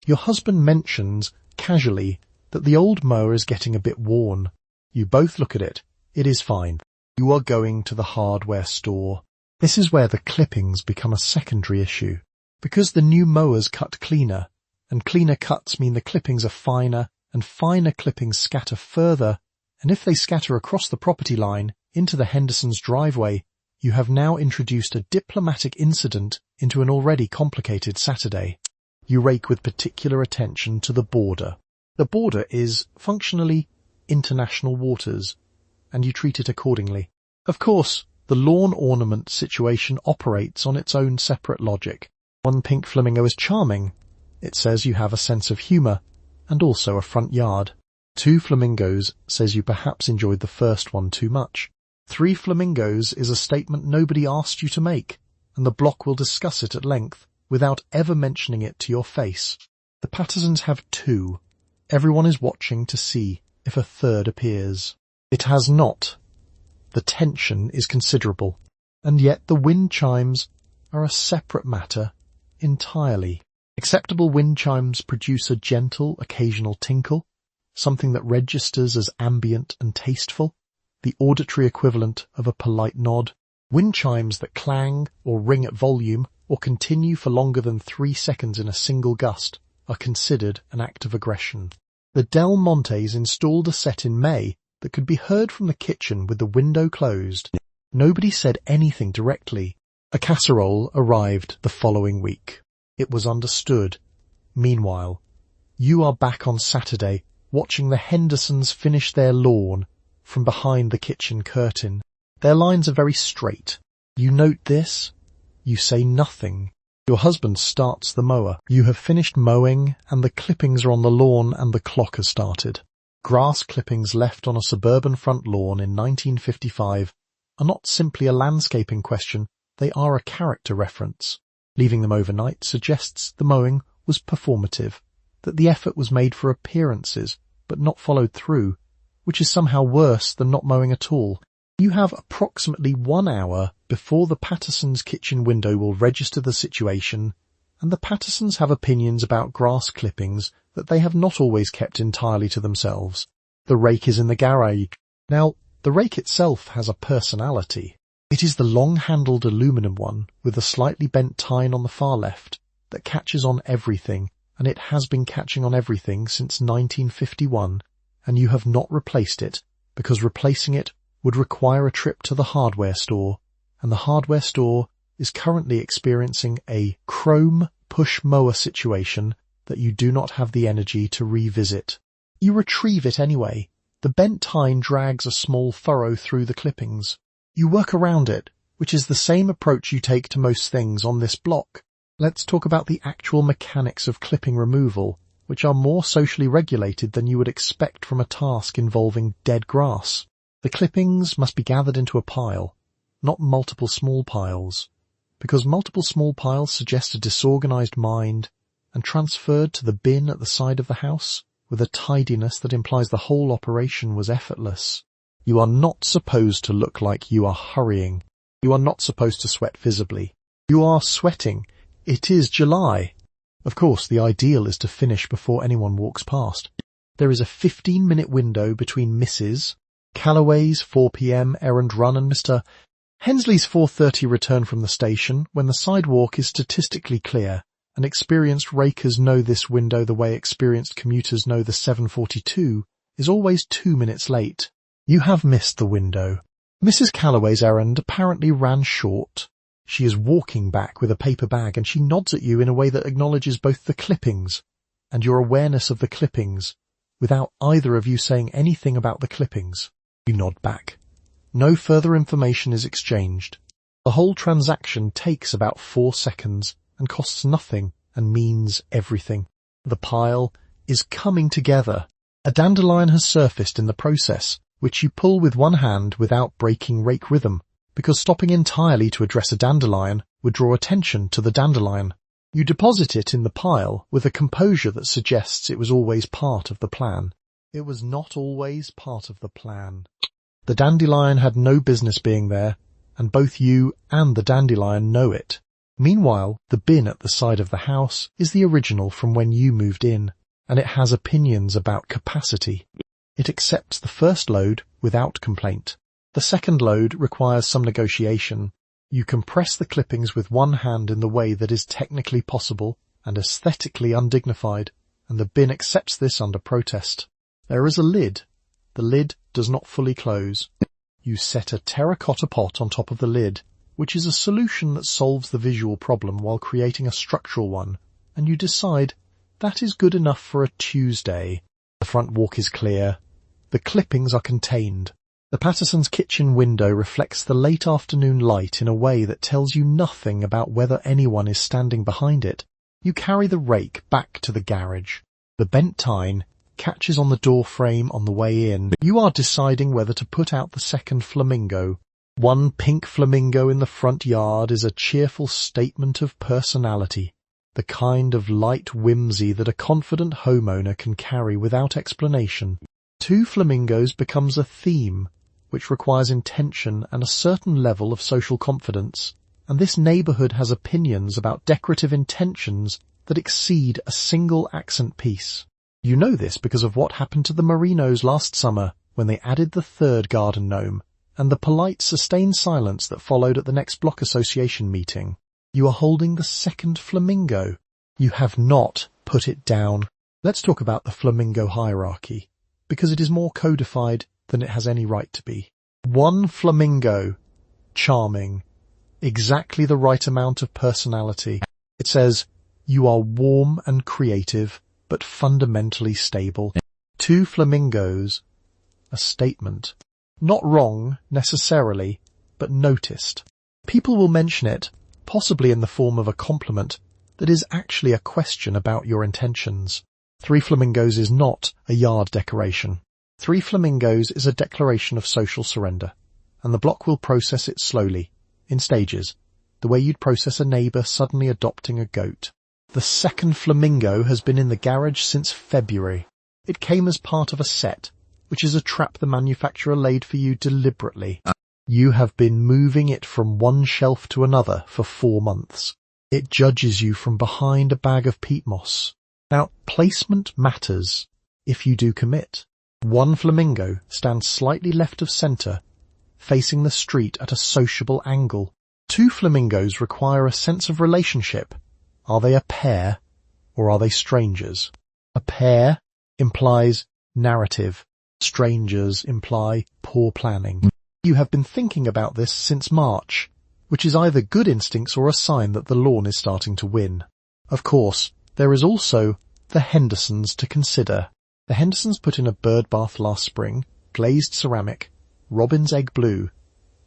Your husband mentions, casually, that the old mower is getting a bit worn. You both look at it. It is fine. You are going to the hardware store. This is where the clippings become a secondary issue. Because the new mowers cut cleaner, and cleaner cuts mean the clippings are finer, and finer clippings scatter further, and if they scatter across the property line into the Hendersons' driveway, you have now introduced a diplomatic incident into an already complicated Saturday. You rake with particular attention to the border. The border is, functionally, international waters, and you treat it accordingly. Of course, the lawn ornament situation operates on its own separate logic. One pink flamingo is charming. It says you have a sense of humour, and also a front yard. 2 flamingos says you perhaps enjoyed the first one too much. 3 flamingos is a statement nobody asked you to make, and the block will discuss it at length, without ever mentioning it to your face. The Pattersons have 2. Everyone is watching to see if a third appears. It has not. The tension is considerable, and yet the wind chimes are a separate matter entirely. Acceptable wind chimes produce a gentle, occasional tinkle, something that registers as ambient and tasteful, the auditory equivalent of a polite nod. Wind chimes that clang or ring at volume or continue for longer than 3 seconds in a single gust are considered an act of aggression. The Del Montes installed a set in May that could be heard from the kitchen with the window closed. Nobody said anything directly. A casserole arrived the following week. It was understood. Meanwhile, you are back on Saturday watching the Hendersons finish their lawn from behind the kitchen curtain. Their lines are very straight. You note this. You say nothing. Your husband starts the mower. You have finished mowing and the clippings are on the lawn and the clock has started. Grass clippings left on a suburban front lawn in 1955 are not simply a landscaping question, they are a character reference. Leaving them overnight suggests the mowing was performative, that the effort was made for appearances but not followed through, which is somehow worse than not mowing at all. You have approximately 1 hour before the Pattersons' kitchen window will register the situation, and the Pattersons have opinions about grass clippings that they have not always kept entirely to themselves. The rake is in the garage. Now, the rake itself has a personality. It is the long-handled aluminum one with a slightly bent tine on the far left that catches on everything, and it has been catching on everything since 1951, and you have not replaced it because replacing it would require a trip to the hardware store, and the hardware store is currently experiencing a chrome push mower situation that you do not have the energy to revisit. You retrieve it anyway. The bent tine drags a small furrow through the clippings. You work around it, which is the same approach you take to most things on this block. Let's talk about the actual mechanics of clipping removal, which are more socially regulated than you would expect from a task involving dead grass. The clippings must be gathered into a pile, not multiple small piles, because multiple small piles suggest a disorganized mind, and transferred to the bin at the side of the house with a tidiness that implies the whole operation was effortless. You are not supposed to look like you are hurrying. You are not supposed to sweat visibly. You are sweating. It is July. Of course, the ideal is to finish before anyone walks past. There is a 15-minute window between Mrs. Calloway's 4 p.m. errand run and Mr. Hensley's 4:30 return from the station, when the sidewalk is statistically clear, and experienced rakers know this window the way experienced commuters know the 7:42 is always 2 minutes late. You have missed the window. Mrs. Calloway's errand apparently ran short. She is walking back with a paper bag and she nods at you in a way that acknowledges both the clippings and your awareness of the clippings, without either of you saying anything about the clippings. You nod back. No further information is exchanged. The whole transaction takes about 4 seconds and costs nothing and means everything. The pile is coming together. A dandelion has surfaced in the process, which you pull with one hand without breaking rake rhythm, because stopping entirely to address a dandelion would draw attention to the dandelion. You deposit it in the pile with a composure that suggests it was always part of the plan. It was not always part of the plan. The dandelion had no business being there, and both you and the dandelion know it. Meanwhile, the bin at the side of the house is the original from when you moved in, and it has opinions about capacity. It accepts the first load without complaint. The second load requires some negotiation. You compress the clippings with one hand in the way that is technically possible and aesthetically undignified, and the bin accepts this under protest. There is a lid. The lid does not fully close. You set a terracotta pot on top of the lid, which is a solution that solves the visual problem while creating a structural one, and you decide that is good enough for a Tuesday. The front walk is clear. The clippings are contained. The Pattersons' kitchen window reflects the late afternoon light in a way that tells you nothing about whether anyone is standing behind it. You carry the rake back to the garage. The bent tine catches on the door frame on the way in. You are deciding whether to put out the second flamingo. One pink flamingo in the front yard is a cheerful statement of personality, the kind of light whimsy that a confident homeowner can carry without explanation. 2 flamingos becomes a theme, which requires intention and a certain level of social confidence, and this neighbourhood has opinions about decorative intentions that exceed a single accent piece. You know this because of what happened to the Merinos last summer when they added the third garden gnome, and the polite, sustained silence that followed at the next block association meeting. You are holding the second flamingo. You have not put it down. Let's talk about the flamingo hierarchy, because it is more codified than it has any right to be. 1 flamingo. Charming. Exactly the right amount of personality. It says, you are warm and creative, but fundamentally stable. 2 flamingos. A statement. Not wrong, necessarily, but noticed. People will mention it, possibly in the form of a compliment, that is actually a question about your intentions. 3 flamingos is not a yard decoration. 3 flamingos is a declaration of social surrender, and the block will process it slowly, in stages, the way you'd process a neighbour suddenly adopting a goat. The second flamingo has been in the garage since February. It came as part of a set, which is a trap the manufacturer laid for you deliberately. You have been moving it from one shelf to another for 4 months. It judges you from behind a bag of peat moss. Now, placement matters if you do commit. 1 flamingo stands slightly left of centre, facing the street at a sociable angle. 2 flamingos require a sense of relationship. Are they a pair, or are they strangers? A pair implies narrative. Strangers imply poor planning. You have been thinking about this since March, which is either good instincts or a sign that the lawn is starting to win. Of course, there is also the Hendersons to consider. The Hendersons put in a bird bath last spring, glazed ceramic, robin's egg blue,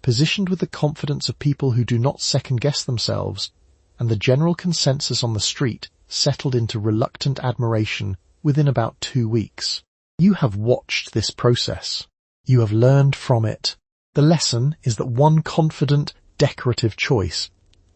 positioned with the confidence of people who do not second-guess themselves, and the general consensus on the street settled into reluctant admiration within about 2 weeks. You have watched this process. You have learned from it. The lesson is that 1 confident, decorative choice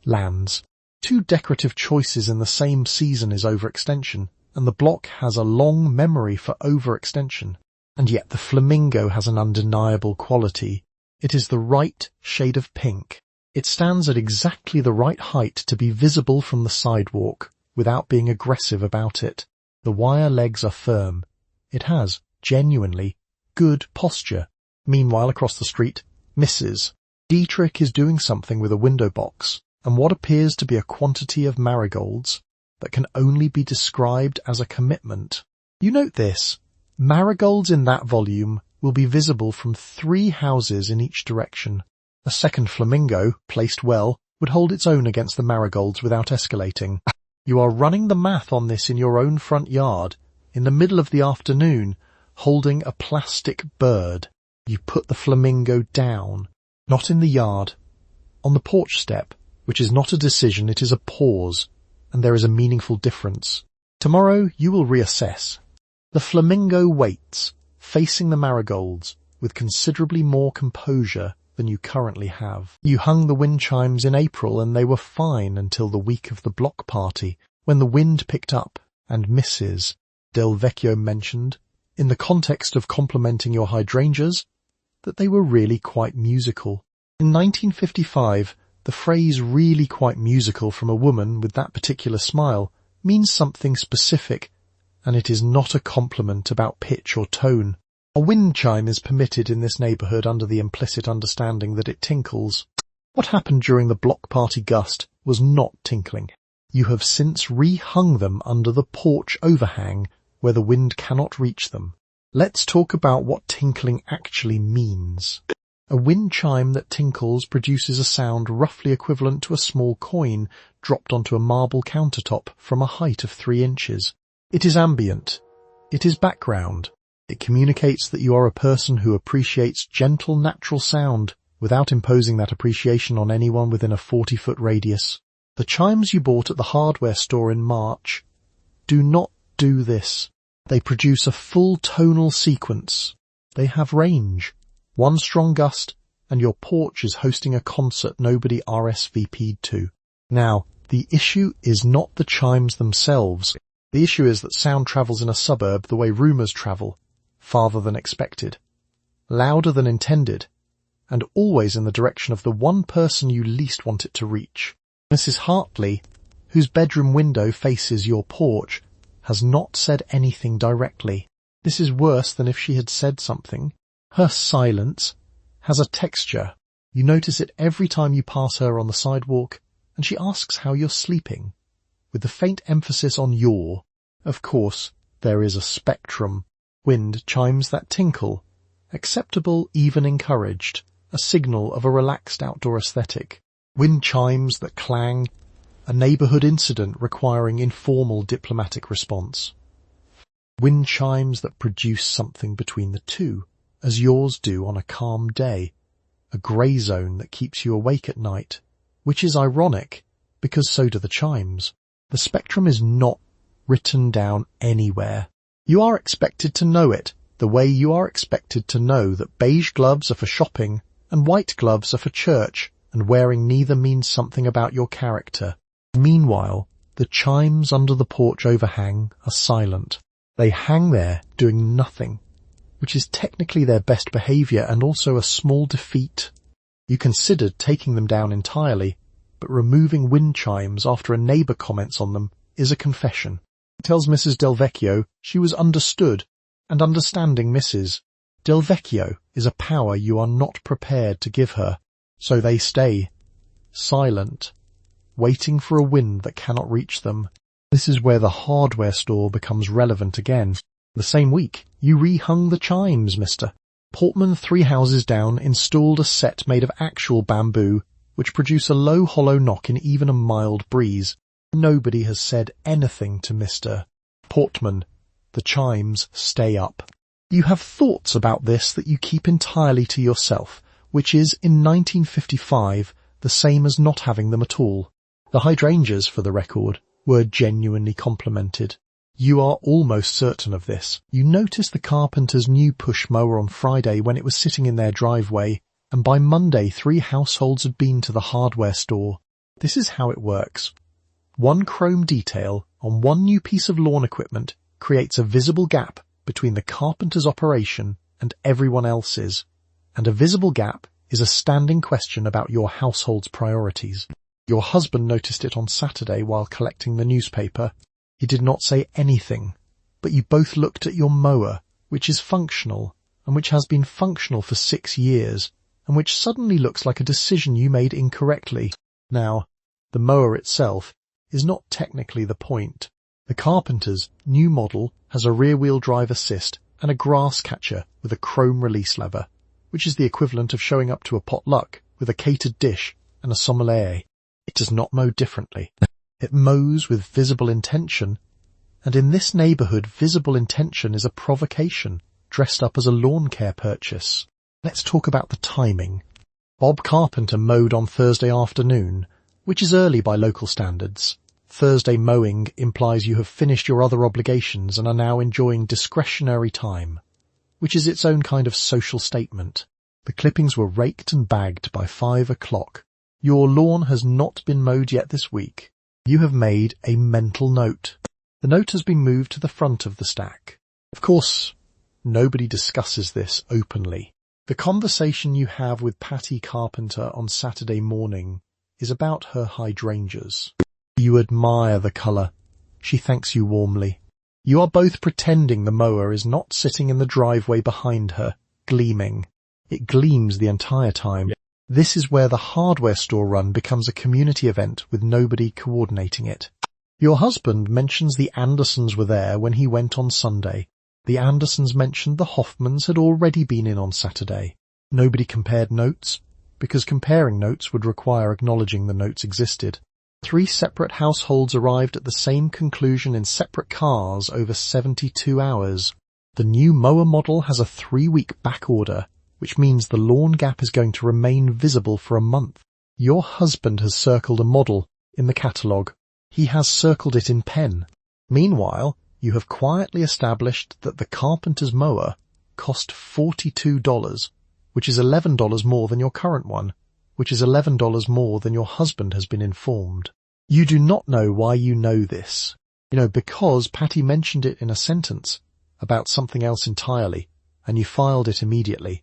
lands. 2 decorative choices in the same season is overextension, and the block has a long memory for overextension. And yet the flamingo has an undeniable quality. It is the right shade of pink. It stands at exactly the right height to be visible from the sidewalk without being aggressive about it. The wire legs are firm. It has, genuinely, good posture. Meanwhile, across the street, Mrs. Dietrich is doing something with a window box and what appears to be a quantity of marigolds that can only be described as a commitment. You note this. Marigolds in that volume will be visible from 3 houses in each direction. A second flamingo, placed well, would hold its own against the marigolds without escalating. You are running the math on this in your own front yard, in the middle of the afternoon, holding a plastic bird. You put the flamingo down, not in the yard, on the porch step, which is not a decision, it is a pause, and there is a meaningful difference. Tomorrow you will reassess. The flamingo waits, facing the marigolds, with considerably more composure than you currently have. You hung the wind chimes in April and they were fine until the week of the block party, when the wind picked up and Mrs. Del Vecchio mentioned, in the context of complimenting your hydrangeas, that they were really quite musical. In 1955, the phrase really quite musical from a woman with that particular smile means something specific, and it is not a compliment about pitch or tone. A wind chime is permitted in this neighbourhood under the implicit understanding that it tinkles. What happened during the block party gust was not tinkling. You have since rehung them under the porch overhang where the wind cannot reach them. Let's talk about what tinkling actually means. A wind chime that tinkles produces a sound roughly equivalent to a small coin dropped onto a marble countertop from a height of 3 inches. It is ambient. It is background. It communicates that you are a person who appreciates gentle natural sound without imposing that appreciation on anyone within a 40-foot radius. The chimes you bought at the hardware store in March do not do this. They produce a full tonal sequence. They have range. 1 strong gust, and your porch is hosting a concert nobody RSVP'd to. Now, the issue is not the chimes themselves. The issue is that sound travels in a suburb the way rumours travel, farther than expected, louder than intended, and always in the direction of the one person you least want it to reach. Mrs. Hartley, whose bedroom window faces your porch, has not said anything directly. This is worse than if she had said something. Her silence has a texture. You notice it every time you pass her on the sidewalk, and she asks how you're sleeping, with the faint emphasis on your. Of course, there is a spectrum. Wind chimes that tinkle, acceptable, even encouraged, a signal of a relaxed outdoor aesthetic. Wind chimes that clang, a neighbourhood incident requiring informal diplomatic response. Wind chimes that produce something between the two, as yours do on a calm day, a grey zone that keeps you awake at night, which is ironic, because so do the chimes. The spectrum is not written down anywhere. You are expected to know it, the way you are expected to know that beige gloves are for shopping and white gloves are for church, and wearing neither means something about your character. Meanwhile, the chimes under the porch overhang are silent. They hang there doing nothing, which is technically their best behaviour and also a small defeat. You considered taking them down entirely, but removing wind chimes after a neighbour comments on them is a confession. Tells Mrs. Delvecchio she was understood, and understanding Mrs. Delvecchio is a power you are not prepared to give her, so they stay, silent, waiting for a wind that cannot reach them. This is where the hardware store becomes relevant again. The same week, you rehung the chimes, Mr. Portman, 3 houses down, installed a set made of actual bamboo, which produce a low hollow knock in even a mild breeze. Nobody has said anything to Mr. Portman. The chimes stay up. You have thoughts about this that you keep entirely to yourself, which is, in 1955, the same as not having them at all. The hydrangeas, for the record, were genuinely complimented. You are almost certain of this. You noticed the carpenter's new push mower on Friday when it was sitting in their driveway, and by Monday 3 households had been to the hardware store. This is how it works. One chrome detail on one new piece of lawn equipment creates a visible gap between the carpenter's operation and everyone else's, and a visible gap is a standing question about your household's priorities. Your husband noticed it on Saturday while collecting the newspaper. He did not say anything, but you both looked at your mower, which is functional, and which has been functional for 6 years, and which suddenly looks like a decision you made incorrectly. Now, the mower itself is not technically the point. The carpenter's new model has a rear-wheel drive assist and a grass catcher with a chrome release lever, which is the equivalent of showing up to a potluck with a catered dish and a sommelier. It does not mow differently. It mows with visible intention, and in this neighbourhood visible intention is a provocation, dressed up as a lawn care purchase. Let's talk about the timing. Bob Carpenter mowed on Thursday afternoon, which is early by local standards. Thursday mowing implies you have finished your other obligations and are now enjoying discretionary time, which is its own kind of social statement. The clippings were raked and bagged by 5 o'clock. Your lawn has not been mowed yet this week. You have made a mental note. The note has been moved to the front of the stack. Of course, nobody discusses this openly. The conversation you have with Patty Carpenter on Saturday morning is about her hydrangeas. You admire the colour. She thanks you warmly. You are both pretending the mower is not sitting in the driveway behind her, gleaming. It gleams the entire time. This is where the hardware store run becomes a community event with nobody coordinating it. Your husband mentions the Andersons were there when he went on Sunday. The Andersons mentioned the Hoffmans had already been in on Saturday. Nobody compared notes, because comparing notes would require acknowledging the notes existed. 3 separate households arrived at the same conclusion in separate cars over 72 hours. The new mower model has a 3-week back order, which means the lawn gap is going to remain visible for a month. Your husband has circled a model in the catalogue. He has circled it in pen. Meanwhile, you have quietly established that the carpenter's mower cost $42, which is $11 more than your current one, which is $11 more than your husband has been informed. You do not know why you know this. You know, because Patty mentioned it in a sentence about something else entirely, and you filed it immediately.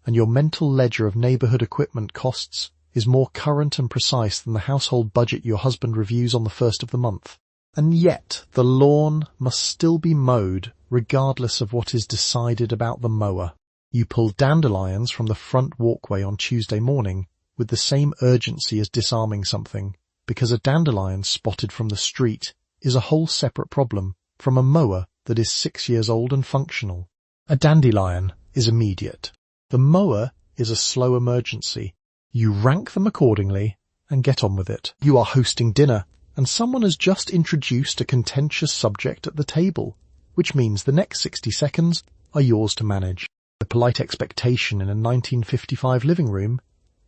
and your mental ledger of neighborhood equipment costs is more current and precise than the household budget your husband reviews on the first of the month. And yet, the lawn must still be mowed regardless of what is decided about the mower. You pull dandelions from the front walkway on Tuesday morning with the same urgency as disarming something, because a dandelion spotted from the street is a whole separate problem from a mower that is 6 years old and functional. A dandelion is immediate. The mower is a slow emergency. You rank them accordingly and get on with it. You are hosting dinner, and someone has just introduced a contentious subject at the table, which means the next 60 seconds are yours to manage. The polite expectation in a 1955 living room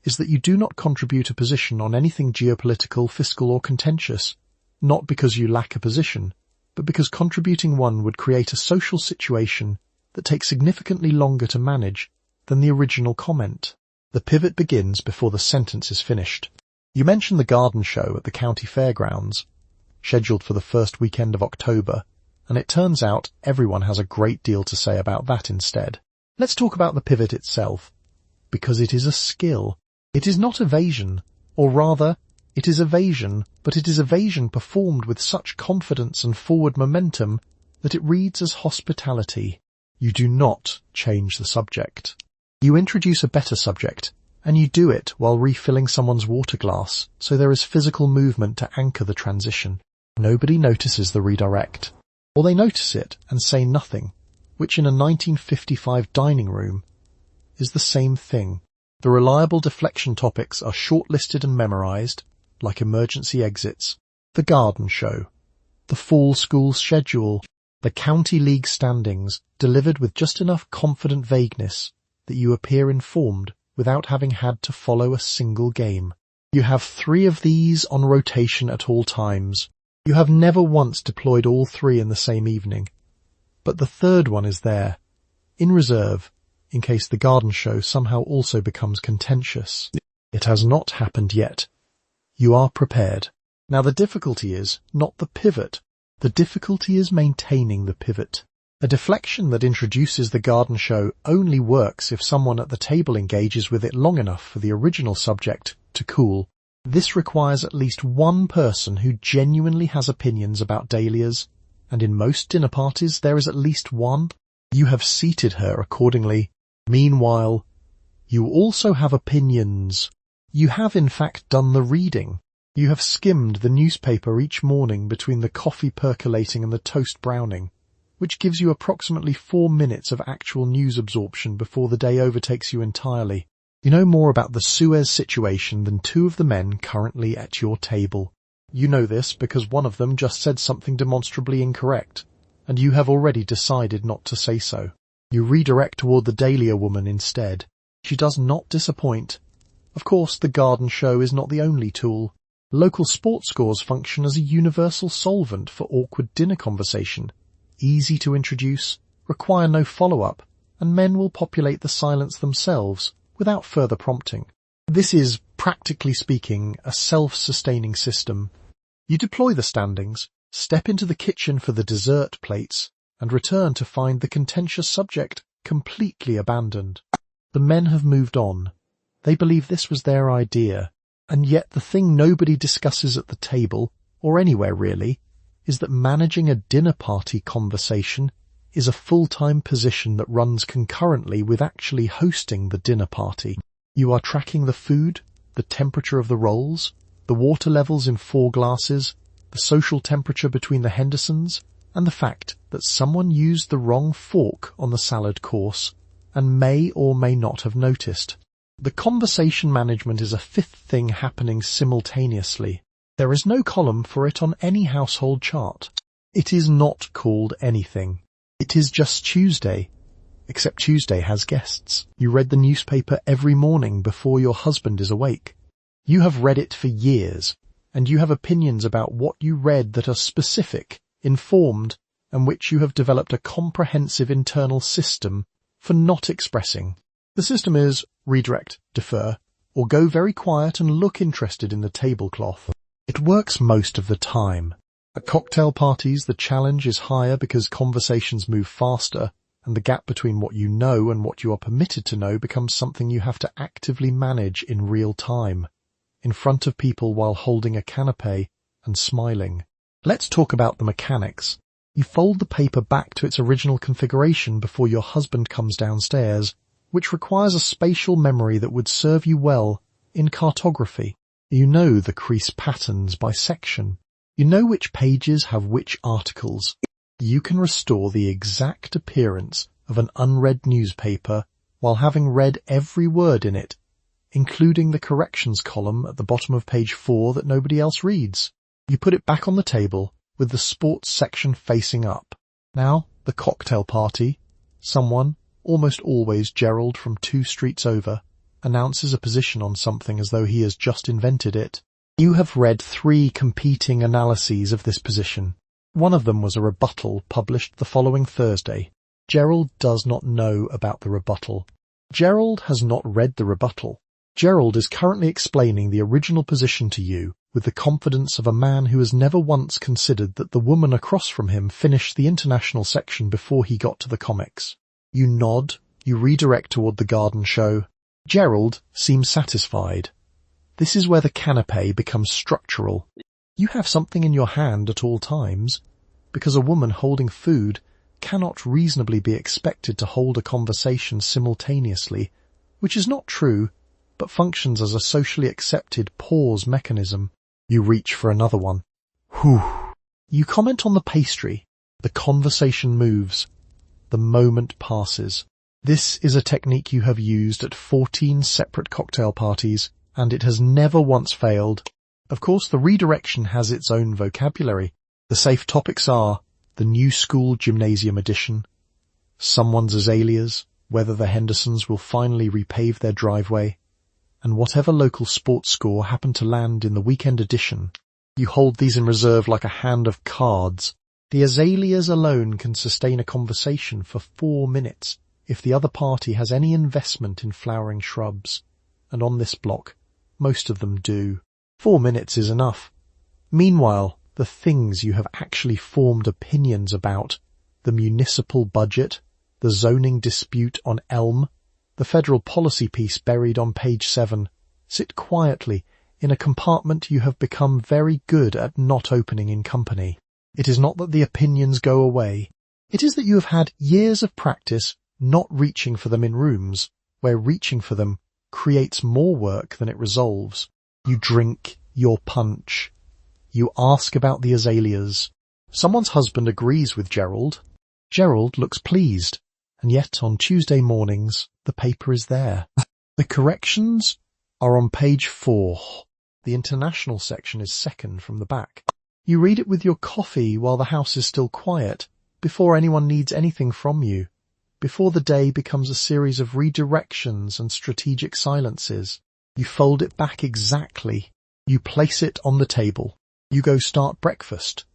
is that you do not contribute a position on anything geopolitical, fiscal or contentious, not because you lack a position, but because contributing one would create a social situation that takes significantly longer to manage than the original comment. The pivot begins before the sentence is finished. You mention the garden show at the county fairgrounds, scheduled for the first weekend of October, and it turns out everyone has a great deal to say about that instead. Let's talk about the pivot itself, because it is a skill. It is not evasion, or rather, it is evasion, but it is evasion performed with such confidence and forward momentum that it reads as hospitality. You do not change the subject. You introduce a better subject, and you do it while refilling someone's water glass, so there is physical movement to anchor the transition. Nobody notices the redirect, or they notice it and say nothing, which in a 1955 dining room is the same thing. The reliable deflection topics are shortlisted and memorized, like emergency exits, the garden show, the fall school schedule, the county league standings, delivered with just enough confident vagueness that you appear informed without having had to follow a single game. You have 3 of these on rotation at all times. You have never once deployed all 3 in the same evening, but the third one is there, in reserve, in case the garden show somehow also becomes contentious. It has not happened yet. You are prepared. Now the difficulty is not the pivot. The difficulty is maintaining the pivot. A deflection that introduces the garden show only works if someone at the table engages with it long enough for the original subject to cool. This requires at least one person who genuinely has opinions about dahlias, and in most dinner parties there is at least one. You have seated her accordingly. Meanwhile, you also have opinions. You have in fact done the reading. You have skimmed the newspaper each morning between the coffee percolating and the toast browning, which gives you approximately 4 minutes of actual news absorption before the day overtakes you entirely. You know more about the Suez situation than 2 of the men currently at your table. You know this because one of them just said something demonstrably incorrect, and you have already decided not to say so. You redirect toward the dahlia woman instead. She does not disappoint. Of course, the garden show is not the only tool. Local sports scores function as a universal solvent for awkward dinner conversation. Easy to introduce, require no follow-up, and men will populate the silence themselves without further prompting. This is, practically speaking, a self-sustaining system. You deploy the standings, step into the kitchen for the dessert plates, and return to find the contentious subject completely abandoned. The men have moved on. They believe this was their idea, and yet the thing nobody discusses at the table, or anywhere really, is that managing a dinner party conversation is a full-time position that runs concurrently with actually hosting the dinner party. You are tracking the food, the temperature of the rolls, the water levels in 4 glasses, the social temperature between the Hendersons, and the fact that someone used the wrong fork on the salad course and may or may not have noticed. The conversation management is a 5th thing happening simultaneously. There is no column for it on any household chart. It is not called anything. It is just Tuesday, except Tuesday has guests. You read the newspaper every morning before your husband is awake. You have read it for years, and you have opinions about what you read that are specific, informed, and which you have developed a comprehensive internal system for not expressing. The system is redirect, defer, or go very quiet and look interested in the tablecloth. It works most of the time. At cocktail parties, the challenge is higher because conversations move faster and the gap between what you know and what you are permitted to know becomes something you have to actively manage in real time, in front of people while holding a canapé and smiling. Let's talk about the mechanics. You fold the paper back to its original configuration before your husband comes downstairs, which requires a spatial memory that would serve you well in cartography. You know the crease patterns by section. You know which pages have which articles. You can restore the exact appearance of an unread newspaper while having read every word in it, including the corrections column at the bottom of page 4 that nobody else reads. You put it back on the table with the sports section facing up. Now, the cocktail party. Someone, almost always Gerald from 2 streets over, announces a position on something as though he has just invented it. You have read 3 competing analyses of this position. One of them was a rebuttal published the following Thursday. Gerald does not know about the rebuttal. Gerald has not read the rebuttal. Gerald is currently explaining the original position to you with the confidence of a man who has never once considered that the woman across from him finished the international section before he got to the comics. You nod, you redirect toward the garden show. Gerald seems satisfied. This is where the canapé becomes structural. You have something in your hand at all times, because a woman holding food cannot reasonably be expected to hold a conversation simultaneously, which is not true, but functions as a socially accepted pause mechanism. You reach for another one. Whew. You comment on the pastry. The conversation moves. The moment passes. This is a technique you have used at 14 separate cocktail parties, and it has never once failed. Of course, the redirection has its own vocabulary. The safe topics are the new school gymnasium edition, someone's azaleas, whether the Hendersons will finally repave their driveway, and whatever local sports score happened to land in the weekend edition. You hold these in reserve like a hand of cards. The azaleas alone can sustain a conversation for 4 minutes if the other party has any investment in flowering shrubs, and on this block, most of them do. 4 minutes is enough. Meanwhile, the things you have actually formed opinions about, the municipal budget, the zoning dispute on Elm, the federal policy piece buried on page 7, sit quietly in a compartment you have become very good at not opening in company. It is not that the opinions go away. It is that you have had years of practice not reaching for them in rooms, where reaching for them creates more work than it resolves. You drink your punch. You ask about the azaleas. Someone's husband agrees with Gerald. Gerald looks pleased, and yet on Tuesday mornings the paper is there. The corrections are on page 4. The international section is second from the back. You read it with your coffee while the house is still quiet, before anyone needs anything from you, before the day becomes a series of redirections and strategic silences. You fold it back exactly. You place it on the table. You go start breakfast.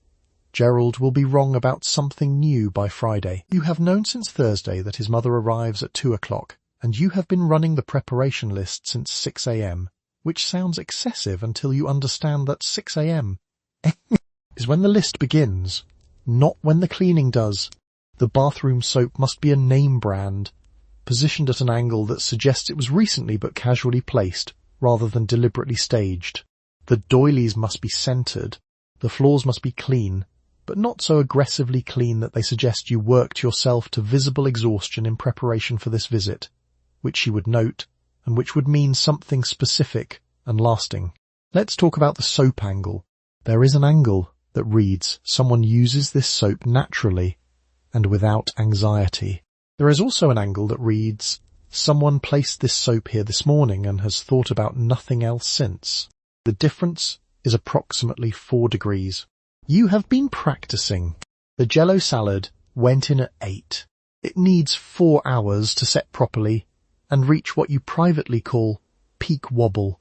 Gerald will be wrong about something new by Friday. You have known since Thursday that his mother arrives at 2 o'clock, and you have been running the preparation list since 6 a.m., which sounds excessive until you understand that 6 a.m. is when the list begins, not when the cleaning does. The bathroom soap must be a name brand, positioned at an angle that suggests it was recently but casually placed, rather than deliberately staged. The doilies must be centered. The floors must be clean, but not so aggressively clean that they suggest you worked yourself to visible exhaustion in preparation for this visit, which she would note, and which would mean something specific and lasting. Let's talk about the soap angle. There is an angle that reads, someone uses this soap naturally and without anxiety. There is also an angle that reads, someone placed this soap here this morning and has thought about nothing else since. The difference is approximately 4 degrees. You have been practicing. The Jell-O salad went in at 8. It needs 4 hours to set properly and reach what you privately call peak wobble,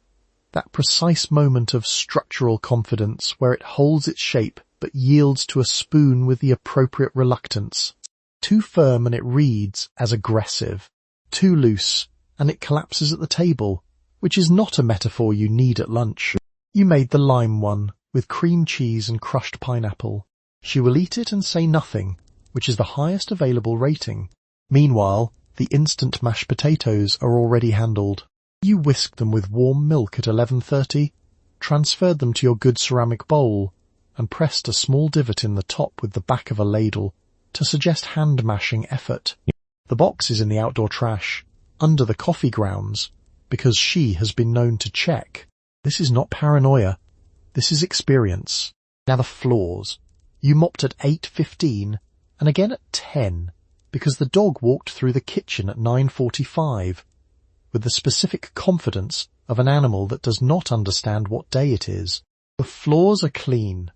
that precise moment of structural confidence where it holds its shape but yields to a spoon with the appropriate reluctance. Too firm and it reads as aggressive. Too loose and it collapses at the table, which is not a metaphor you need at lunch. You made the lime one, with cream cheese and crushed pineapple. She will eat it and say nothing, which is the highest available rating. Meanwhile, the instant mashed potatoes are already handled. You whisked them with warm milk at 11:30, transferred them to your good ceramic bowl, and pressed a small divot in the top with the back of a ladle to suggest hand-mashing effort. The box is in the outdoor trash, under the coffee grounds, because she has been known to check. This is not paranoia. This is experience. Now the floors. You mopped at 8:15 and again at 10 because the dog walked through the kitchen at 9:45 with the specific confidence of an animal that does not understand what day it is. The floors are clean.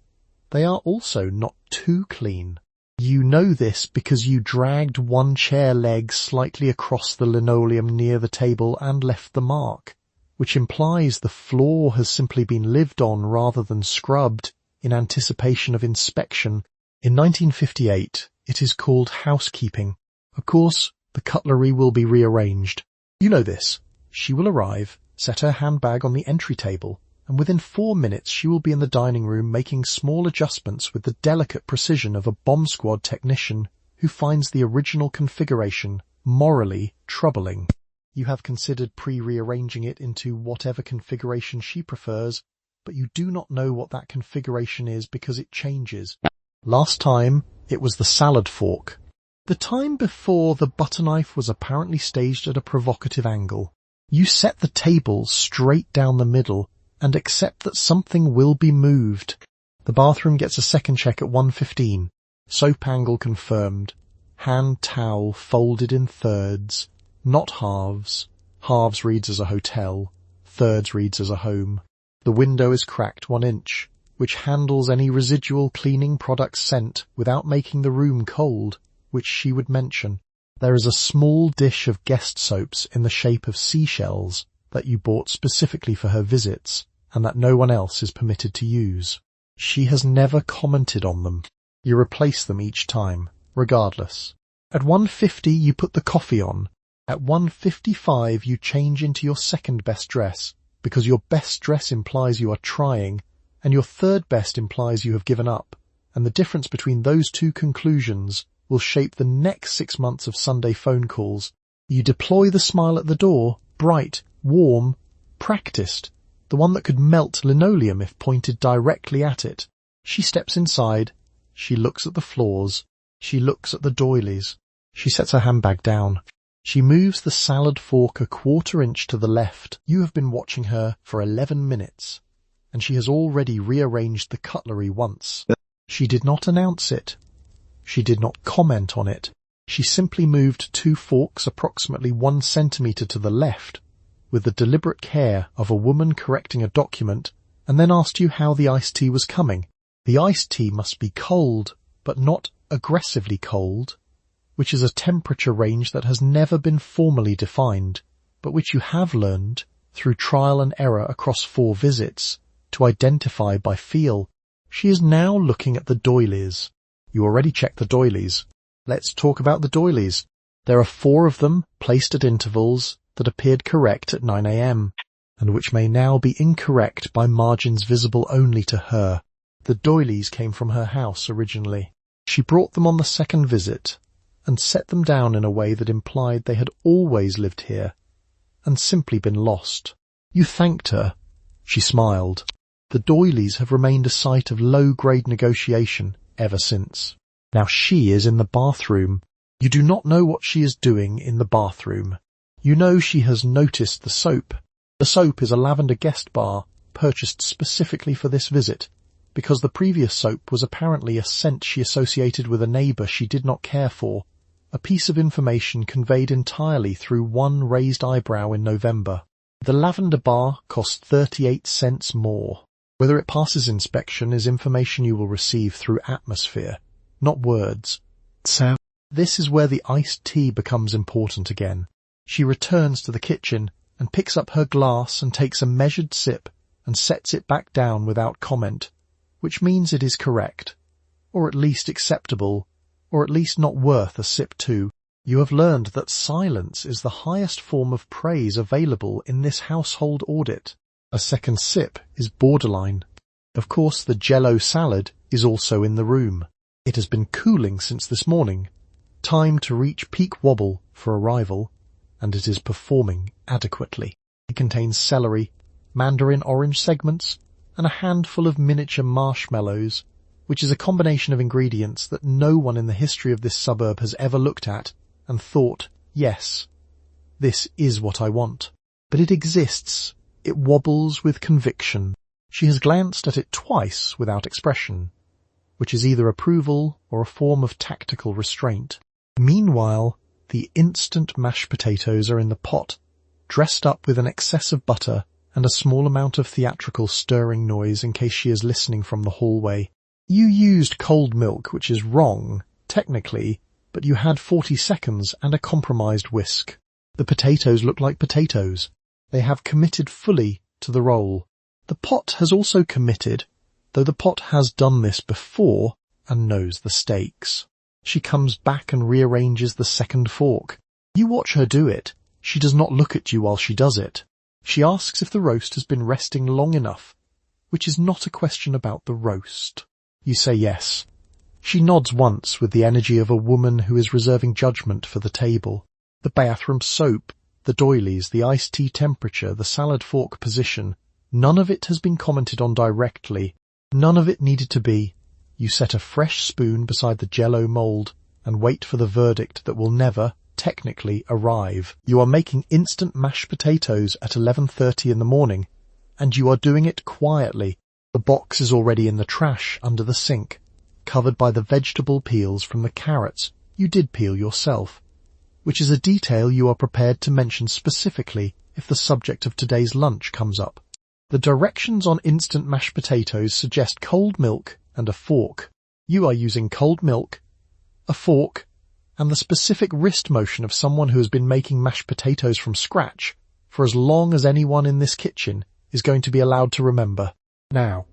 They are also not too clean. You know this because you dragged one chair leg slightly across the linoleum near the table and left the mark, which implies the floor has simply been lived on rather than scrubbed in anticipation of inspection. In 1958, it is called housekeeping. Of course, the cutlery will be rearranged. You know this. She will arrive, set her handbag on the entry table, and within 4 minutes she will be in the dining room making small adjustments with the delicate precision of a bomb squad technician who finds the original configuration morally troubling. You have considered pre-rearranging it into whatever configuration she prefers, but you do not know what that configuration is because it changes. Last time, it was the salad fork. The time before, the butter knife was apparently staged at a provocative angle. You set the table straight down the middle and accept that something will be moved. The bathroom gets a second check at 1:15. Soap angle confirmed. Hand towel folded in thirds, not halves. Halves reads as a hotel. Thirds reads as a home. The window is cracked 1 inch, which handles any residual cleaning products sent without making the room cold, which she would mention. There is a small dish of guest soaps in the shape of seashells that you bought specifically for her visits and that no one else is permitted to use. She has never commented on them. You replace them each time, regardless. At 1:50 you put the coffee on. At 1:55 you change into your second best dress, because your best dress implies you are trying, and your third best implies you have given up, and the difference between those two conclusions will shape the next 6 months of Sunday phone calls. You deploy the smile at the door, bright, warm, practiced, the one that could melt linoleum if pointed directly at it. She steps inside. She looks at the floors. She looks at the doilies. She sets her handbag down. She moves the salad fork a 1/4 inch to the left. You have been watching her for 11 minutes, and she has already rearranged the cutlery once. She did not announce it. She did not comment on it. She simply moved 2 forks approximately 1 centimetre to the left, with the deliberate care of a woman correcting a document, and then asked you how the iced tea was coming. The iced tea must be cold, but not aggressively cold, which is a temperature range that has never been formally defined, but which you have learned, through trial and error across 4 visits, to identify by feel. She is now looking at the doilies. You already checked the doilies. Let's talk about the doilies. There are 4 of them, placed at intervals, that appeared correct at 9 a.m., and which may now be incorrect by margins visible only to her. The doilies came from her house originally. She brought them on the second visit, and set them down in a way that implied they had always lived here, and simply been lost. You thanked her. She smiled. The doilies have remained a site of low-grade negotiation ever since. Now she is in the bathroom. You do not know what she is doing in the bathroom. You know she has noticed the soap. The soap is a lavender guest bar, purchased specifically for this visit, because the previous soap was apparently a scent she associated with a neighbour she did not care for, a piece of information conveyed entirely through one raised eyebrow in November. The lavender bar cost 38 cents more. Whether it passes inspection is information you will receive through atmosphere, not words. So, this is where the iced tea becomes important again. She returns to the kitchen and picks up her glass and takes a measured sip and sets it back down without comment, which means it is correct, or at least acceptable, or at least not worth a sip too. You have learned that silence is the highest form of praise available in this household audit. A second sip is borderline. Of course, the Jell-O salad is also in the room. It has been cooling since this morning, Time to reach peak wobble for arrival, and it is performing adequately. It contains celery, mandarin orange segments, and a handful of miniature marshmallows, which is a combination of ingredients that no one in the history of this suburb has ever looked at and thought, yes, this is what I want. But it exists. It wobbles with conviction. She has glanced at it twice without expression, which is either approval or a form of tactical restraint. Meanwhile, the instant mashed potatoes are in the pot, dressed up with an excess of butter and a small amount of theatrical stirring noise in case she is listening from the hallway. You used cold milk, which is wrong, technically, but you had 40 seconds and a compromised whisk. The potatoes look like potatoes. They have committed fully to the role. The pot has also committed, though the pot has done this before and knows the stakes. She comes back and rearranges the second fork. You watch her do it. She does not look at you while she does it. She asks if the roast has been resting long enough, which is not a question about the roast. You say yes. She nods once with the energy of a woman who is reserving judgment for the table. The bathroom soap, the doilies, the iced tea temperature, the salad fork position, none of it has been commented on directly. None of it needed to be. You set a fresh spoon beside the Jell-O mould and wait for the verdict that will never, technically, arrive. You are making instant mashed potatoes at 11:30 in the morning, and you are doing it quietly. The box is already in the trash under the sink, covered by the vegetable peels from the carrots you did peel yourself, which is a detail you are prepared to mention specifically if the subject of today's lunch comes up. The directions on instant mashed potatoes suggest cold milk and a fork. You are using cold milk, a fork, and the specific wrist motion of someone who has been making mashed potatoes from scratch for as long as anyone in this kitchen is going to be allowed to remember. Now,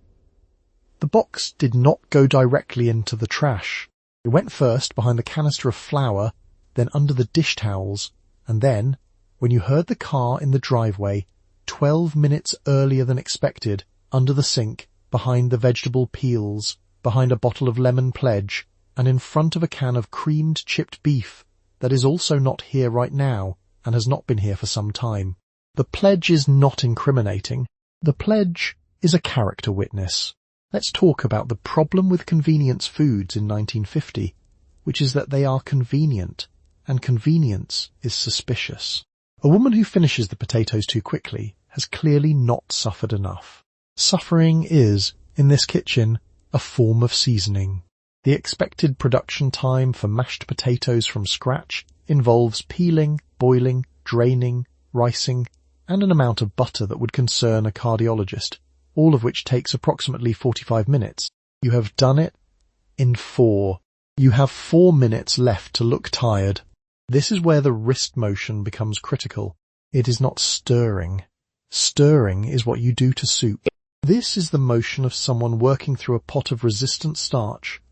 the box did not go directly into the trash. It went first behind the canister of flour, then under the dish towels, and then, when you heard the car in the driveway, 12 minutes earlier than expected, under the sink, behind the vegetable peels, behind a bottle of lemon pledge, and in front of a can of creamed chipped beef that is also not here right now and has not been here for some time. The pledge is not incriminating. The pledge is a character witness. Let's talk about the problem with convenience foods in 1950, which is that they are convenient, and convenience is suspicious. A woman who finishes the potatoes too quickly has clearly not suffered enough. Suffering is, in this kitchen, a form of seasoning. The expected production time for mashed potatoes from scratch involves peeling, boiling, draining, ricing, and an amount of butter that would concern a cardiologist, all of which takes approximately 45 minutes. You have done it in 4. You have 4 minutes left to look tired. This is where the wrist motion becomes critical. It is not stirring. Stirring is what you do to soup. This is the motion of someone working through a pot of resistant starch,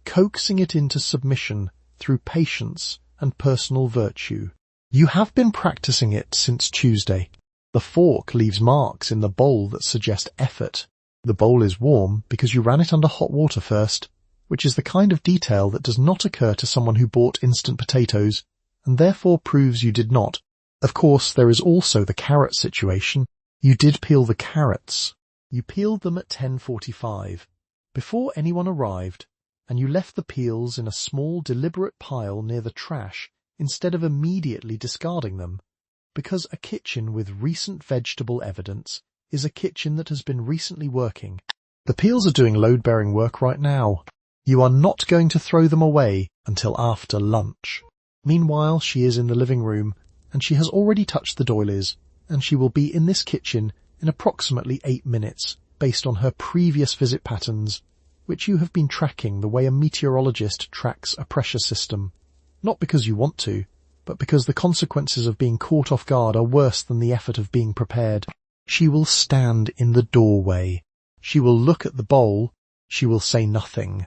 coaxing it into submission through patience and personal virtue. You have been practicing it since Tuesday. The fork leaves marks in the bowl that suggest effort. The bowl is warm because you ran it under hot water first, which is the kind of detail that does not occur to someone who bought instant potatoes, and therefore proves you did not. Of course, there is also the carrot situation. You did peel the carrots. You peeled them at 10:45, before anyone arrived, and you left the peels in a small deliberate pile near the trash instead of immediately discarding them, because a kitchen with recent vegetable evidence is a kitchen that has been recently working. The peels are doing load-bearing work right now. You are not going to throw them away until after lunch. Meanwhile, she is in the living room, and she has already touched the doilies, and she will be in this kitchen in approximately 8 minutes, based on her previous visit patterns, which you have been tracking the way a meteorologist tracks a pressure system. Not because you want to, but because the consequences of being caught off guard are worse than the effort of being prepared. She will stand in the doorway. She will look at the bowl. She will say nothing.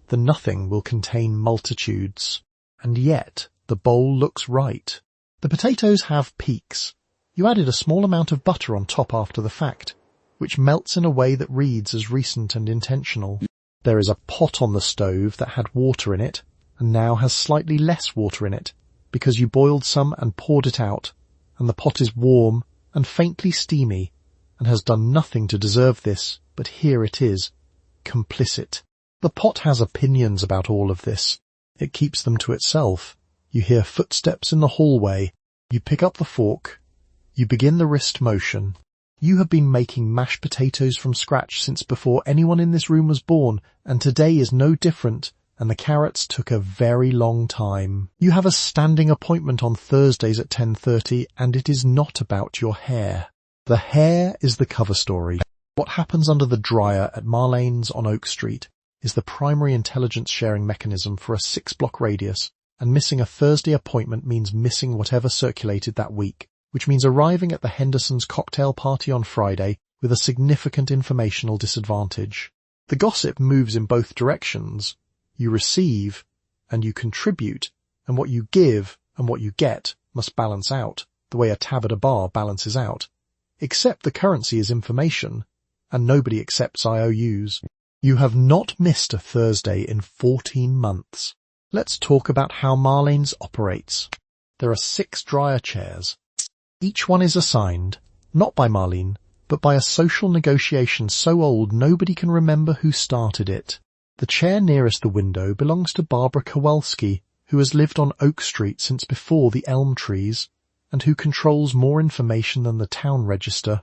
The nothing will contain multitudes. And yet, the bowl looks right. The potatoes have peaks. You added a small amount of butter on top after the fact, which melts in a way that reads as recent and intentional. There is a pot on the stove that had water in it, and now has slightly less water in it because you boiled some and poured it out, and the pot is warm and faintly steamy and has done nothing to deserve this, but here it is, complicit. The pot has opinions about all of this. It keeps them to itself. You hear footsteps in the hallway. You pick up the fork. You begin the wrist motion. You have been making mashed potatoes from scratch since before anyone in this room was born, and today is no different, and the carrots took a very long time. You have a standing appointment on Thursdays at 10:30, and it is not about your hair. The hair is the cover story. What happens under the dryer at Marlene's on Oak Street is the primary intelligence sharing mechanism for a 6-block radius, and missing a Thursday appointment means missing whatever circulated that week, which means arriving at the Hendersons' cocktail party on Friday with a significant informational disadvantage. The gossip moves in both directions. You receive and you contribute, and what you give and what you get must balance out, the way a tab at a bar balances out. Except the currency is information, and nobody accepts IOUs. You have not missed a Thursday in 14 months. Let's talk about how Marlene's operates. There are 6 dryer chairs. Each one is assigned, not by Marlene, but by a social negotiation so old nobody can remember who started it. The chair nearest the window belongs to Barbara Kowalski, who has lived on Oak Street since before the elm trees, and who controls more information than the town register.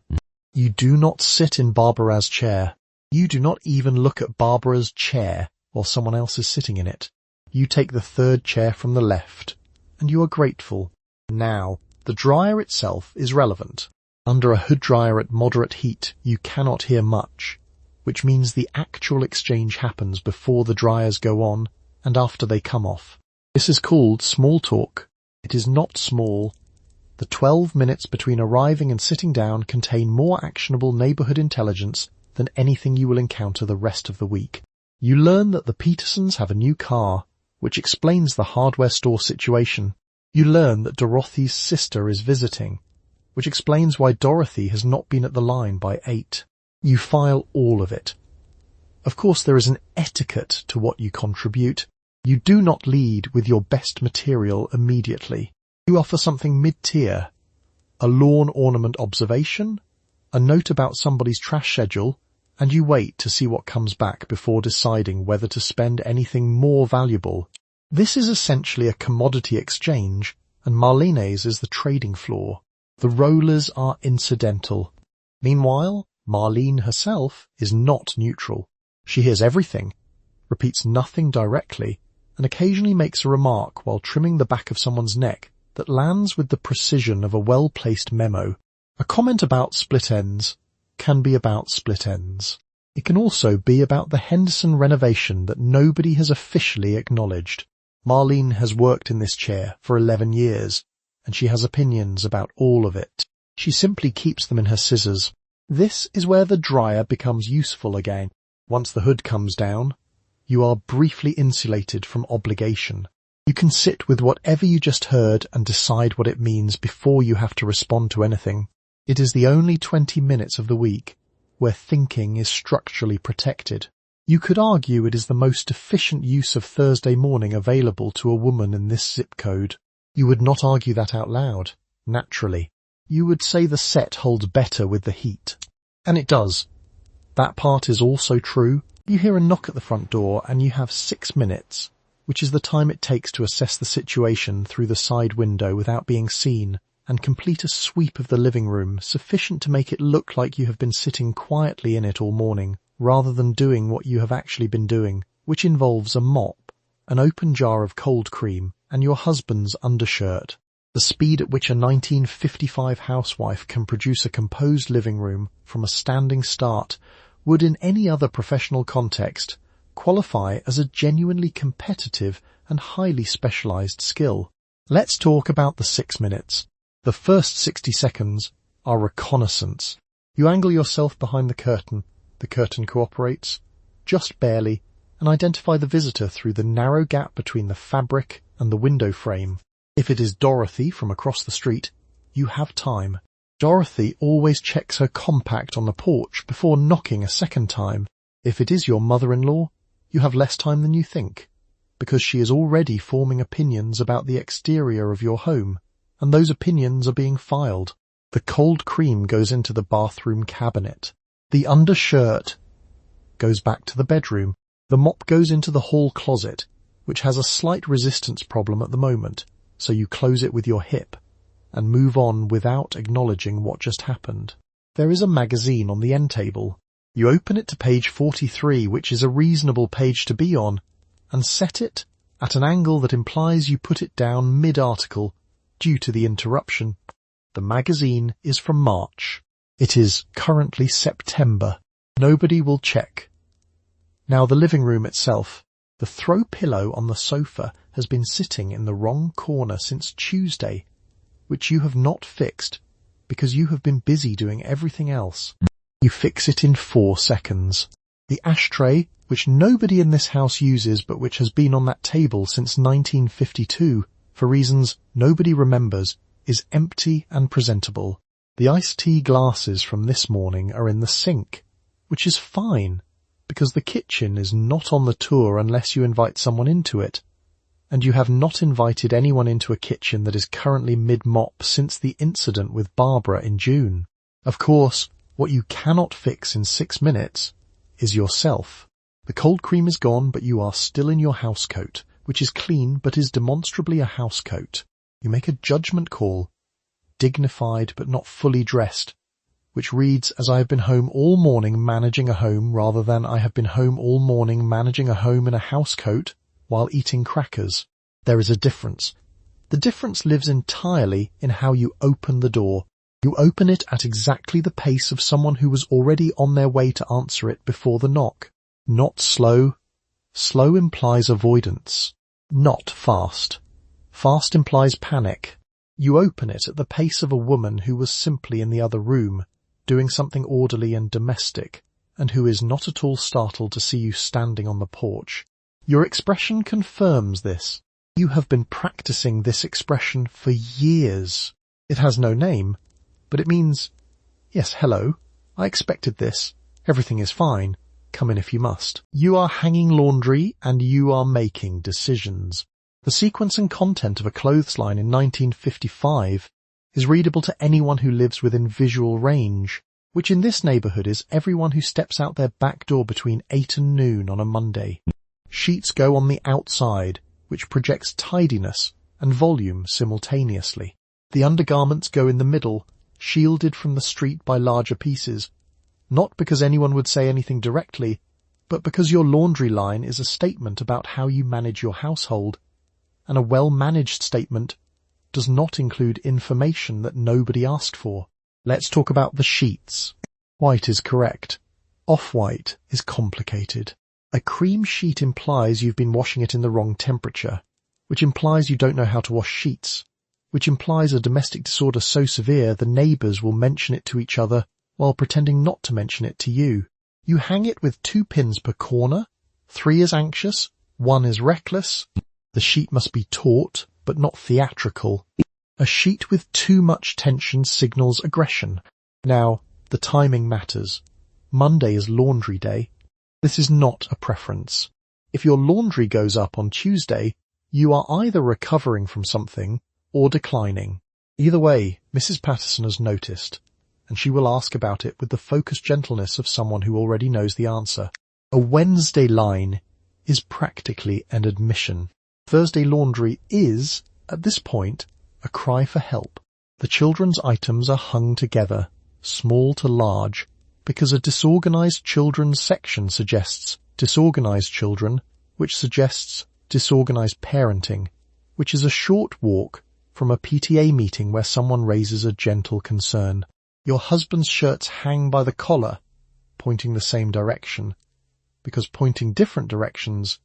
You do not sit in Barbara's chair. You do not even look at Barbara's chair while someone else is sitting in it. You take the 3rd chair from the left, and you are grateful. Now, the dryer itself is relevant. Under a hood dryer at moderate heat, you cannot hear much, which means the actual exchange happens before the dryers go on and after they come off. This is called small talk. It is not small. The 12 minutes between arriving and sitting down contain more actionable neighborhood intelligence than anything you will encounter the rest of the week. You learn that the Petersons have a new car, which explains the hardware store situation. You learn that Dorothy's sister is visiting, which explains why Dorothy has not been at the line by 8. You file all of it. Of course, there is an etiquette to what you contribute. You do not lead with your best material immediately. You offer something mid-tier, a lawn ornament observation, a note about somebody's trash schedule, and you wait to see what comes back before deciding whether to spend anything more valuable. This is essentially a commodity exchange, and Marlene's is the trading floor. The rollers are incidental. Meanwhile, Marlene herself is not neutral. She hears everything, repeats nothing directly, and occasionally makes a remark while trimming the back of someone's neck that lands with the precision of a well-placed memo. A comment about split ends can be about split ends. It can also be about the Henderson renovation that nobody has officially acknowledged. Marlene has worked in this chair for 11 years, and she has opinions about all of it. She simply keeps them in her scissors. This is where the dryer becomes useful again. Once the hood comes down, you are briefly insulated from obligation. You can sit with whatever you just heard and decide what it means before you have to respond to anything. It is the only 20 minutes of the week where thinking is structurally protected. You could argue it is the most efficient use of Thursday morning available to a woman in this zip code. You would not argue that out loud, naturally. You would say the set holds better with the heat. And it does. That part is also true. You hear a knock at the front door and you have 6 minutes, which is the time it takes to assess the situation through the side window without being seen, and complete a sweep of the living room sufficient to make it look like you have been sitting quietly in it all morning, rather than doing what you have actually been doing, which involves a mop, an open jar of cold cream, and your husband's undershirt. The speed at which a 1955 housewife can produce a composed living room from a standing start would in any other professional context qualify as a genuinely competitive and highly specialized skill. Let's talk about the 6 minutes. The first 60 seconds are reconnaissance. You angle yourself behind the curtain cooperates, just barely, and identify the visitor through the narrow gap between the fabric and the window frame. If it is Dorothy from across the street, you have time. Dorothy always checks her compact on the porch before knocking a second time. If it is your mother-in-law, you have less time than you think, because she is already forming opinions about the exterior of your home, and those opinions are being filed. The cold cream goes into the bathroom cabinet. The undershirt goes back to the bedroom. The mop goes into the hall closet, which has a slight resistance problem at the moment, so you close it with your hip and move on without acknowledging what just happened. There is a magazine on the end table. You open it to page 43, which is a reasonable page to be on, and set it at an angle that implies you put it down mid-article due to the interruption. The magazine is from March. It is currently September. Nobody will check. Now the living room itself. The throw pillow on the sofa has been sitting in the wrong corner since Tuesday, which you have not fixed because you have been busy doing everything else. You fix it in 4 seconds. The ashtray, which nobody in this house uses but which has been on that table since 1952 for reasons nobody remembers, is empty and presentable. The iced tea glasses from this morning are in the sink, which is fine because the kitchen is not on the tour unless you invite someone into it, and you have not invited anyone into a kitchen that is currently mid-mop since the incident with Barbara in June. Of course, what you cannot fix in 6 minutes is yourself. The cold cream is gone, but you are still in your housecoat, which is clean but is demonstrably a housecoat. You make a judgment call, dignified but not fully dressed, which reads as I have been home all morning managing a home rather than I have been home all morning managing a home in a housecoat while eating crackers. There is a difference. The difference lives entirely in how you open the door. You open it at exactly the pace of someone who was already on their way to answer it before the knock. Not slow. Slow implies avoidance. Not fast. Fast implies panic. You open it at the pace of a woman who was simply in the other room, doing something orderly and domestic, and who is not at all startled to see you standing on the porch. Your expression confirms this. You have been practicing this expression for years. It has no name, but it means, yes, hello, I expected this. Everything is fine. Come in if you must. You are hanging laundry and you are making decisions. The sequence and content of a clothesline in 1955 is readable to anyone who lives within visual range, which in this neighbourhood is everyone who steps out their back door between 8 and noon on a Monday. Sheets go on the outside, which projects tidiness and volume simultaneously. The undergarments go in the middle, shielded from the street by larger pieces, not because anyone would say anything directly, but because your laundry line is a statement about how you manage your household, and a well-managed statement does not include information that nobody asked for. Let's talk about the sheets. White is correct. Off-white is complicated. A cream sheet implies you've been washing it in the wrong temperature, which implies you don't know how to wash sheets, which implies a domestic disorder so severe the neighbours will mention it to each other while pretending not to mention it to you. You hang it with 2 pins per corner. 3 is anxious, 1 is reckless. The sheet must be taut, but not theatrical. A sheet with too much tension signals aggression. Now, the timing matters. Monday is laundry day. This is not a preference. If your laundry goes up on Tuesday, you are either recovering from something or declining. Either way, Mrs. Patterson has noticed, and she will ask about it with the focused gentleness of someone who already knows the answer. A Wednesday line is practically an admission. Thursday laundry is, at this point, a cry for help. The children's items are hung together, small to large, because a disorganized children's section suggests disorganized children, which suggests disorganized parenting, which is a short walk from a PTA meeting where someone raises a gentle concern. Your husband's shirts hang by the collar, pointing the same direction, because pointing different directions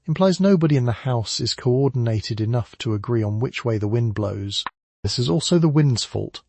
implies nobody in the house is coordinated enough to agree on which way the wind blows. This is also the wind's fault,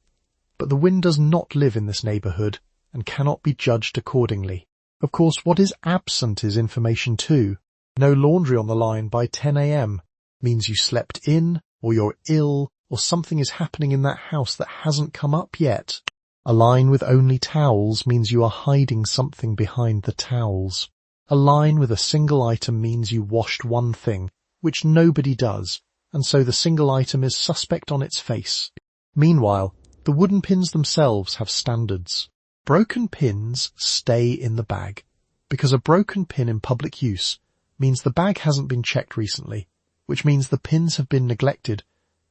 but the wind does not live in this neighbourhood and cannot be judged accordingly. Of course, what is absent is information too. No laundry on the line by 10 a.m. means you slept in, or you're ill, or something is happening in that house that hasn't come up yet. A line with only towels means you are hiding something behind the towels. A line with a single item means you washed one thing, which nobody does, and so the single item is suspect on its face. Meanwhile, the wooden pins themselves have standards. Broken pins stay in the bag, because a broken pin in public use means the bag hasn't been checked recently, which means the pins have been neglected,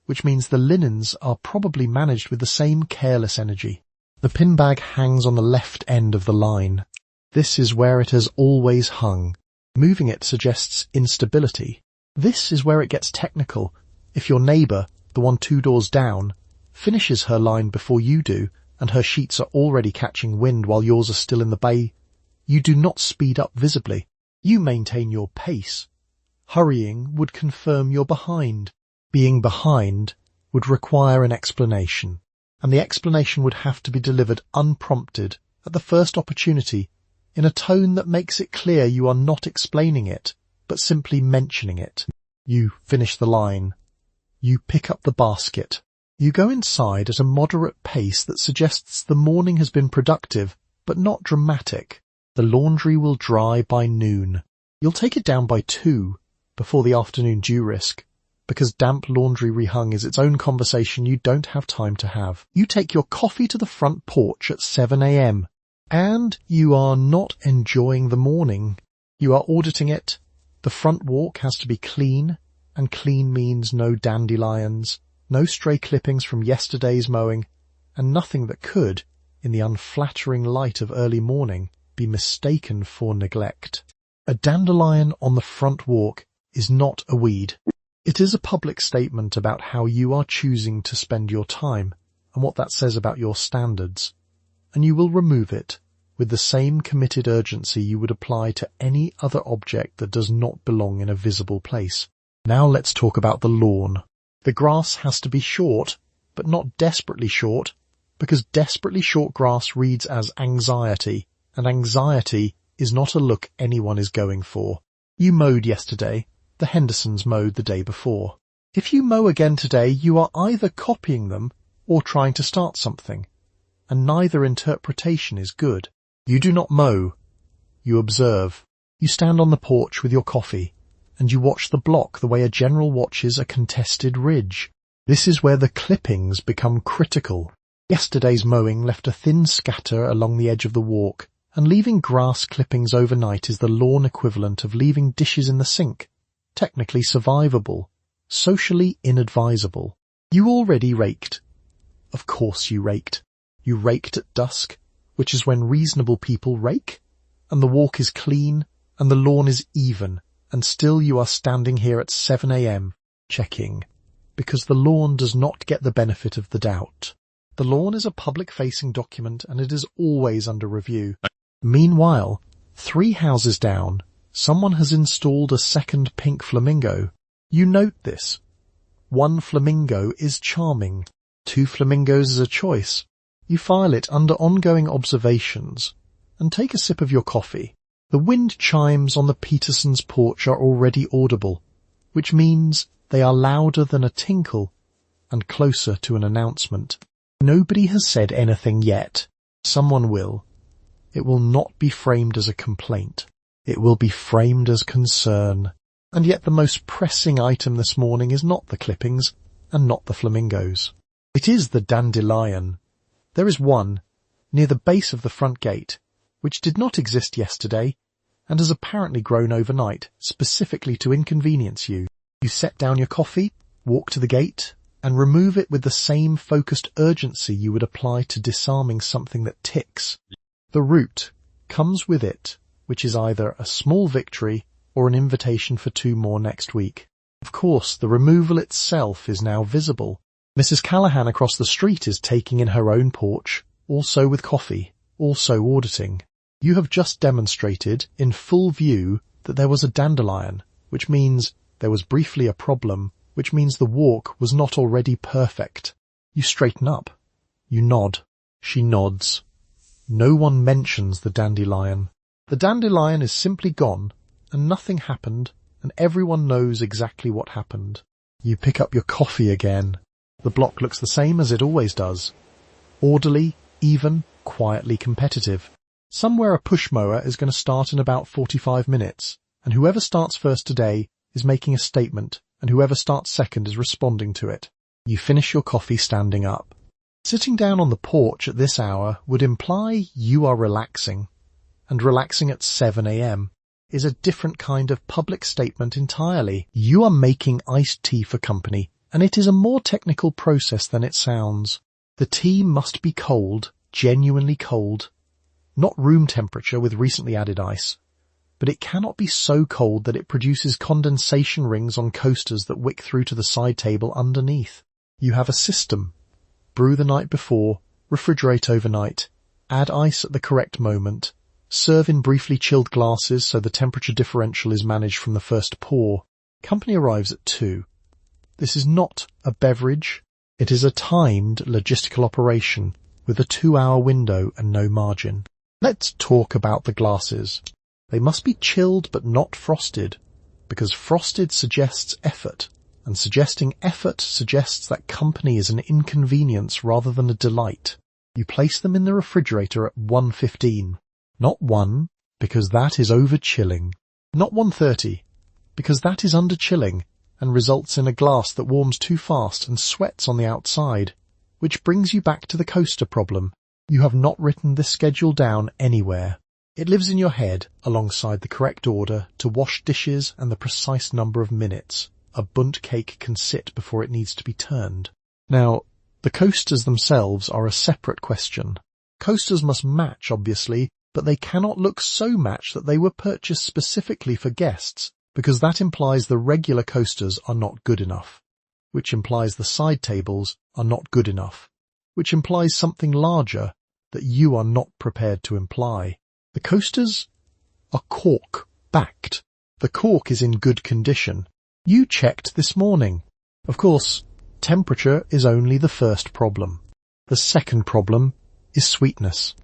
which means the linens are probably managed with the same careless energy. The pin bag hangs on the left end of the line. This is where it has always hung. Moving it suggests instability. This is where it gets technical. If your neighbour, the one 2 doors down, finishes her line before you do, and her sheets are already catching wind while yours are still in the bay, you do not speed up visibly. You maintain your pace. Hurrying would confirm you're behind. Being behind would require an explanation, and the explanation would have to be delivered unprompted at the first opportunity, in a tone that makes it clear you are not explaining it, but simply mentioning it. You finish the line. You pick up the basket. You go inside at a moderate pace that suggests the morning has been productive, but not dramatic. The laundry will dry by noon. You'll take it down by 2, before the afternoon dew risk, because damp laundry rehung is its own conversation you don't have time to have. You take your coffee to the front porch at 7 a.m. And you are not enjoying the morning. You are auditing it. The front walk has to be clean, and clean means no dandelions, no stray clippings from yesterday's mowing, and nothing that could, in the unflattering light of early morning, be mistaken for neglect. A dandelion on the front walk is not a weed. It is a public statement about how you are choosing to spend your time, and what that says about your standards. And you will remove it with the same committed urgency you would apply to any other object that does not belong in a visible place. Now let's talk about the lawn. The grass has to be short, but not desperately short, because desperately short grass reads as anxiety, and anxiety is not a look anyone is going for. You mowed yesterday, the Hendersons mowed the day before. If you mow again today, you are either copying them or trying to start something, and neither interpretation is good. You do not mow. You observe. You stand on the porch with your coffee, and you watch the block the way a general watches a contested ridge. This is where the clippings become critical. Yesterday's mowing left a thin scatter along the edge of the walk, and leaving grass clippings overnight is the lawn equivalent of leaving dishes in the sink. Technically survivable, socially inadvisable. You already raked. Of course you raked. You raked at dusk, which is when reasonable people rake, and the walk is clean, and the lawn is even, and still you are standing here at 7 a.m. checking, because the lawn does not get the benefit of the doubt. The lawn is a public-facing document, and it is always under review. Meanwhile, 3 houses down, someone has installed a second pink flamingo. You note this. 1 flamingo is charming. 2 flamingos is a choice. You file it under ongoing observations and take a sip of your coffee. The wind chimes on the Petersons' porch are already audible, which means they are louder than a tinkle and closer to an announcement. Nobody has said anything yet. Someone will. It will not be framed as a complaint. It will be framed as concern. And yet the most pressing item this morning is not the clippings and not the flamingos. It is the dandelion. There is one, near the base of the front gate, which did not exist yesterday and has apparently grown overnight, specifically to inconvenience you. You set down your coffee, walk to the gate, and remove it with the same focused urgency you would apply to disarming something that ticks. The root comes with it, which is either a small victory or an invitation for 2 more next week. Of course, the removal itself is now visible. Mrs. Callahan across the street is taking in her own porch, also with coffee, also auditing. You have just demonstrated in full view that there was a dandelion, which means there was briefly a problem, which means the walk was not already perfect. You straighten up. You nod. She nods. No one mentions the dandelion. The dandelion is simply gone, and nothing happened, and everyone knows exactly what happened. You pick up your coffee again. The block looks the same as it always does. Orderly, even, quietly competitive. Somewhere a push mower is going to start in about 45 minutes, and whoever starts first today is making a statement, and whoever starts second is responding to it. You finish your coffee standing up. Sitting down on the porch at this hour would imply you are relaxing, and relaxing at 7 a.m. is a different kind of public statement entirely. You are making iced tea for company, and it is a more technical process than it sounds. The tea must be cold, genuinely cold, not room temperature with recently added ice, but it cannot be so cold that it produces condensation rings on coasters that wick through to the side table underneath. You have a system. Brew the night before, refrigerate overnight, add ice at the correct moment, serve in briefly chilled glasses so the temperature differential is managed from the first pour. Company arrives at 2. This is not a beverage. It is a timed logistical operation with a 2-hour window and no margin. Let's talk about the glasses. They must be chilled but not frosted, because frosted suggests effort, and suggesting effort suggests that company is an inconvenience rather than a delight. You place them in the refrigerator at 1:15. Not 1, because that is over-chilling. Not 1:30, because that is under-chilling and results in a glass that warms too fast and sweats on the outside, which brings you back to the coaster problem. You have not written this schedule down anywhere. It lives in your head alongside the correct order to wash dishes and the precise number of minutes a bundt cake can sit before it needs to be turned. Now, the coasters themselves are a separate question. Coasters must match, obviously, but they cannot look so matched that they were purchased specifically for guests, because that implies the regular coasters are not good enough, which implies the side tables are not good enough, which implies something larger that you are not prepared to imply. The coasters are cork-backed. The cork is in good condition. You checked this morning. Of course, temperature is only the first problem. The second problem is sweetness.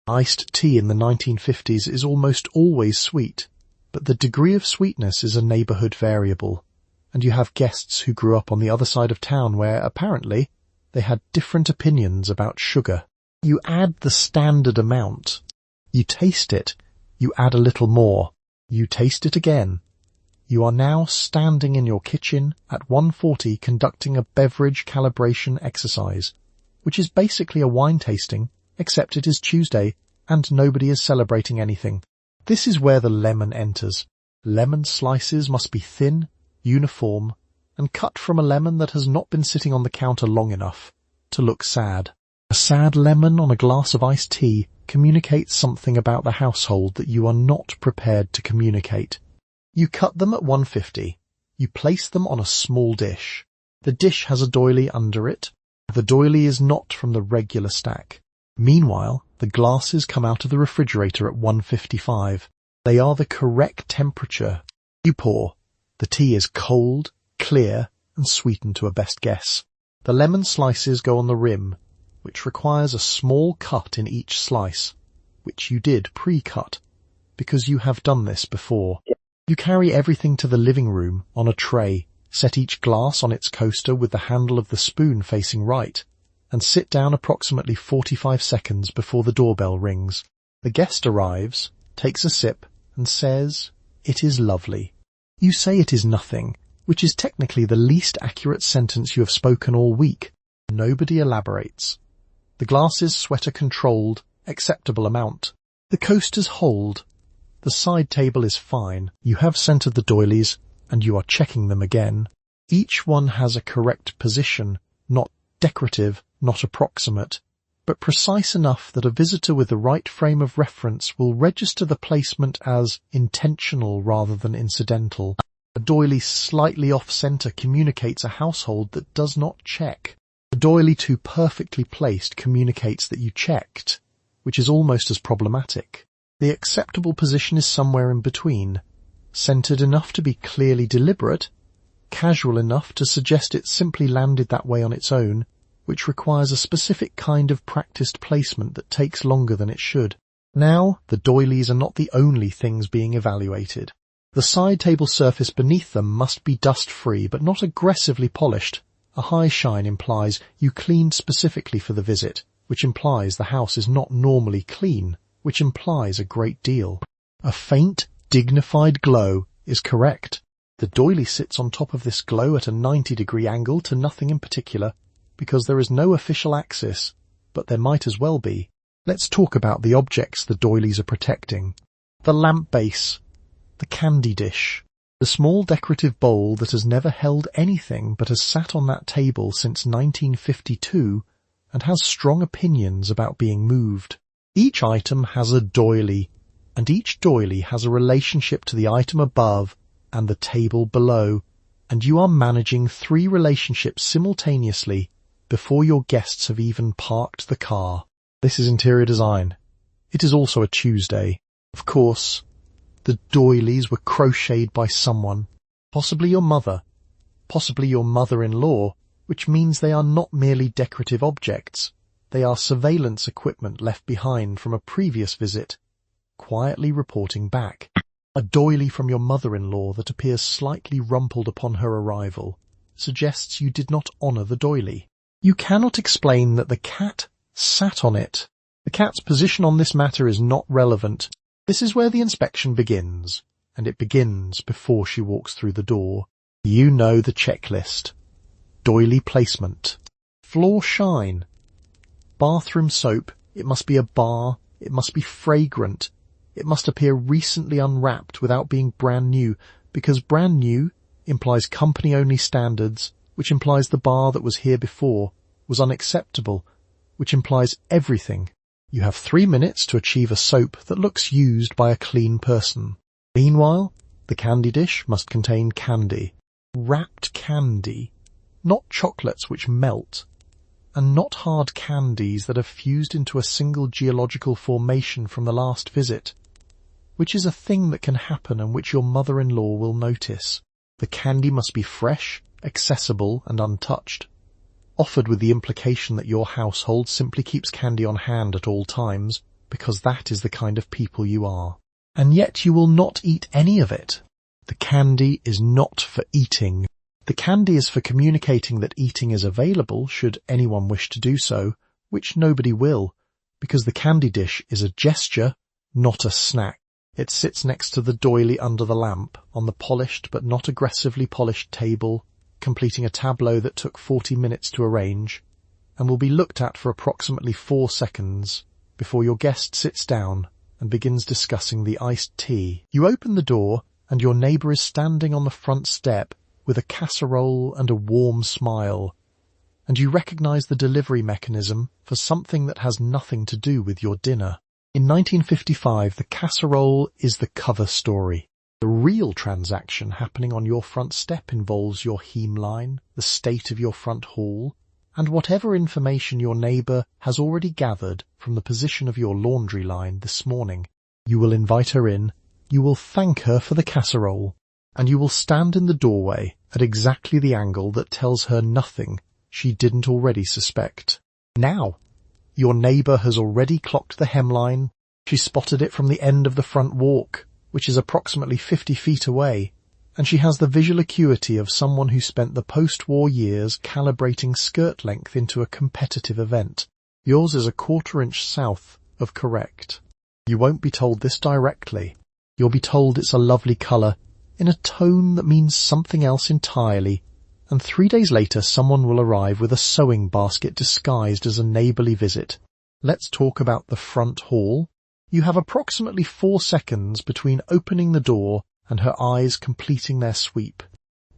Iced tea in the 1950s is almost always sweet, but the degree of sweetness is a neighbourhood variable, and you have guests who grew up on the other side of town where, apparently, they had different opinions about sugar. You add the standard amount. You taste it. You add a little more. You taste it again. You are now standing in your kitchen at 1:40 conducting a beverage calibration exercise, which is basically a wine tasting, except it is Tuesday and nobody is celebrating anything. This is where the lemon enters. Lemon slices must be thin, uniform, and cut from a lemon that has not been sitting on the counter long enough to look sad. A sad lemon on a glass of iced tea communicates something about the household that you are not prepared to communicate. You cut them at 1:50. You place them on a small dish. The dish has a doily under it. The doily is not from the regular stack. Meanwhile, the glasses come out of the refrigerator at 1:55. They are the correct temperature. You pour. The tea is cold, clear, and sweetened to a best guess. The lemon slices go on the rim, which requires a small cut in each slice, which you did pre-cut, because you have done this before. You carry everything to the living room on a tray, set each glass on its coaster with the handle of the spoon facing right, and sit down approximately 45 seconds before the doorbell rings. The guest arrives, takes a sip, and says, "It is lovely." You say it is nothing, which is technically the least accurate sentence you have spoken all week. Nobody elaborates. The glasses sweat a controlled, acceptable amount. The coasters hold. The side table is fine. You have centered the doilies, and you are checking them again. Each one has a correct position, not decorative, not approximate, but precise enough that a visitor with the right frame of reference will register the placement as intentional rather than incidental. A doily slightly off-center communicates a household that does not check. A doily too perfectly placed communicates that you checked, which is almost as problematic. The acceptable position is somewhere in between, centered enough to be clearly deliberate, casual enough to suggest it simply landed that way on its own, which requires a specific kind of practiced placement that takes longer than it should. Now, the doilies are not the only things being evaluated. The side table surface beneath them must be dust-free but not aggressively polished. A high shine implies you cleaned specifically for the visit, which implies the house is not normally clean, which implies a great deal. A faint, dignified glow is correct. The doily sits on top of this glow at a 90-degree angle to nothing in particular, because there is no official axis, but there might as well be. Let's talk about the objects the doilies are protecting. The lamp base, the candy dish, the small decorative bowl that has never held anything but has sat on that table since 1952 and has strong opinions about being moved. Each item has a doily, and each doily has a relationship to the item above and the table below, and you are managing 3 relationships simultaneously before your guests have even parked the car. This is interior design. It is also a Tuesday. Of course, the doilies were crocheted by someone, possibly your mother, possibly your mother-in-law, which means they are not merely decorative objects. They are surveillance equipment left behind from a previous visit, quietly reporting back. A doily from your mother-in-law that appears slightly rumpled upon her arrival suggests you did not honour the doily. You cannot explain that the cat sat on it. The cat's position on this matter is not relevant. This is where the inspection begins, and it begins before she walks through the door. You know the checklist. Doily placement. Floor shine. Bathroom soap. It must be a bar. It must be fragrant. It must appear recently unwrapped without being brand new, because brand new implies company-only standards, which implies the bar that was here before was unacceptable, which implies everything. You have 3 minutes to achieve a soap that looks used by a clean person. Meanwhile, the candy dish must contain candy. Wrapped candy, not chocolates which melt, and not hard candies that have fused into a single geological formation from the last visit, which is a thing that can happen and which your mother-in-law will notice. The candy must be fresh, accessible, and untouched, offered with the implication that your household simply keeps candy on hand at all times, because that is the kind of people you are. And yet you will not eat any of it. The candy is not for eating. The candy is for communicating that eating is available should anyone wish to do so, which nobody will, because the candy dish is a gesture, not a snack. It sits next to the doily under the lamp, on the polished but not aggressively polished table, completing a tableau that took 40 minutes to arrange, and will be looked at for approximately 4 seconds before your guest sits down and begins discussing the iced tea. You open the door, and your neighbour is standing on the front step with a casserole and a warm smile, and you recognise the delivery mechanism for something that has nothing to do with your dinner. In 1955, the casserole is the cover story. The real transaction happening on your front step involves your hemline, the state of your front hall, and whatever information your neighbour has already gathered from the position of your laundry line this morning. You will invite her in, you will thank her for the casserole, and you will stand in the doorway at exactly the angle that tells her nothing she didn't already suspect. Now, your neighbour has already clocked the hemline. She spotted it from the end of the front walk, which is approximately 50 feet away, and she has the visual acuity of someone who spent the post-war years calibrating skirt length into a competitive event. Yours is a 1/4 inch south of correct. You won't be told this directly. You'll be told it's a lovely colour, in a tone that means something else entirely, and 3 days later someone will arrive with a sewing basket disguised as a neighbourly visit. Let's talk about the front hall. You have approximately 4 seconds between opening the door and her eyes completing their sweep.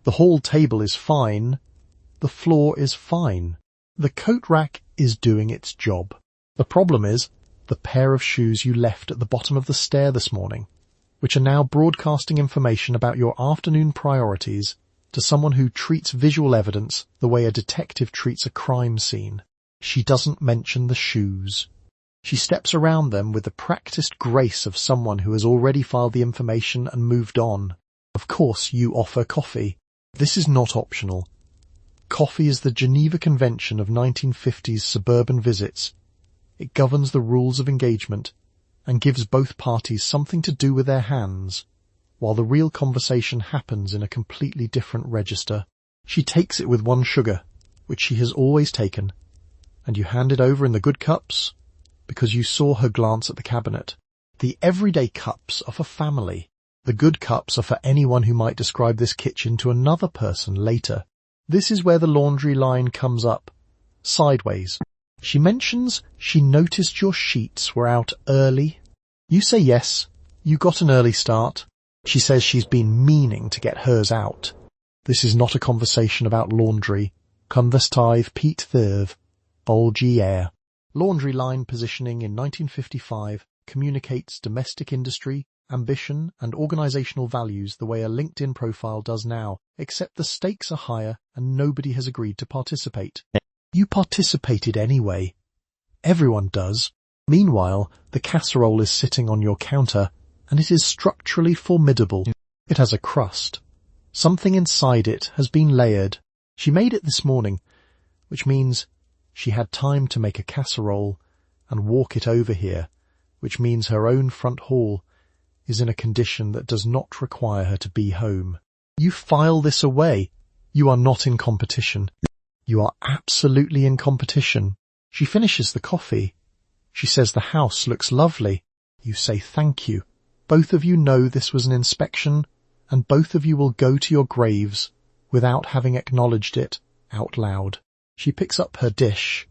The hall table is fine. The floor is fine. The coat rack is doing its job. The problem is the pair of shoes you left at the bottom of the stair this morning, which are now broadcasting information about your afternoon priorities to someone who treats visual evidence the way a detective treats a crime scene. She doesn't mention the shoes. She steps around them with the practiced grace of someone who has already filed the information and moved on. Of course, you offer coffee. This is not optional. Coffee is the Geneva Convention of 1950's suburban visits. It governs the rules of engagement and gives both parties something to do with their hands, while the real conversation happens in a completely different register. She takes it with 1 sugar, which she has always taken, and you hand it over in the good cups, because you saw her glance at the cabinet. The everyday cups of a family. The good cups are for anyone who might describe this kitchen to another person later. This is where the laundry line comes up. Sideways. She mentions she noticed your sheets were out early. You say yes, you got an early start. She says she's been meaning to get hers out. This is not a conversation about laundry. Conversative Pete Thirve. Bulgy air. Laundry line positioning in 1955 communicates domestic industry, ambition and organizational values the way a LinkedIn profile does now, except the stakes are higher and nobody has agreed to participate. You participated anyway. Everyone does. Meanwhile, the casserole is sitting on your counter, and it is structurally formidable. It has a crust. Something inside it has been layered. She made it this morning, which means she had time to make a casserole and walk it over here, which means her own front hall is in a condition that does not require her to be home. You file this away. You are not in competition. You are absolutely in competition. She finishes the coffee. She says the house looks lovely. You say thank you. Both of you know this was an inspection, and both of you will go to your graves without having acknowledged it out loud. She picks up her dish,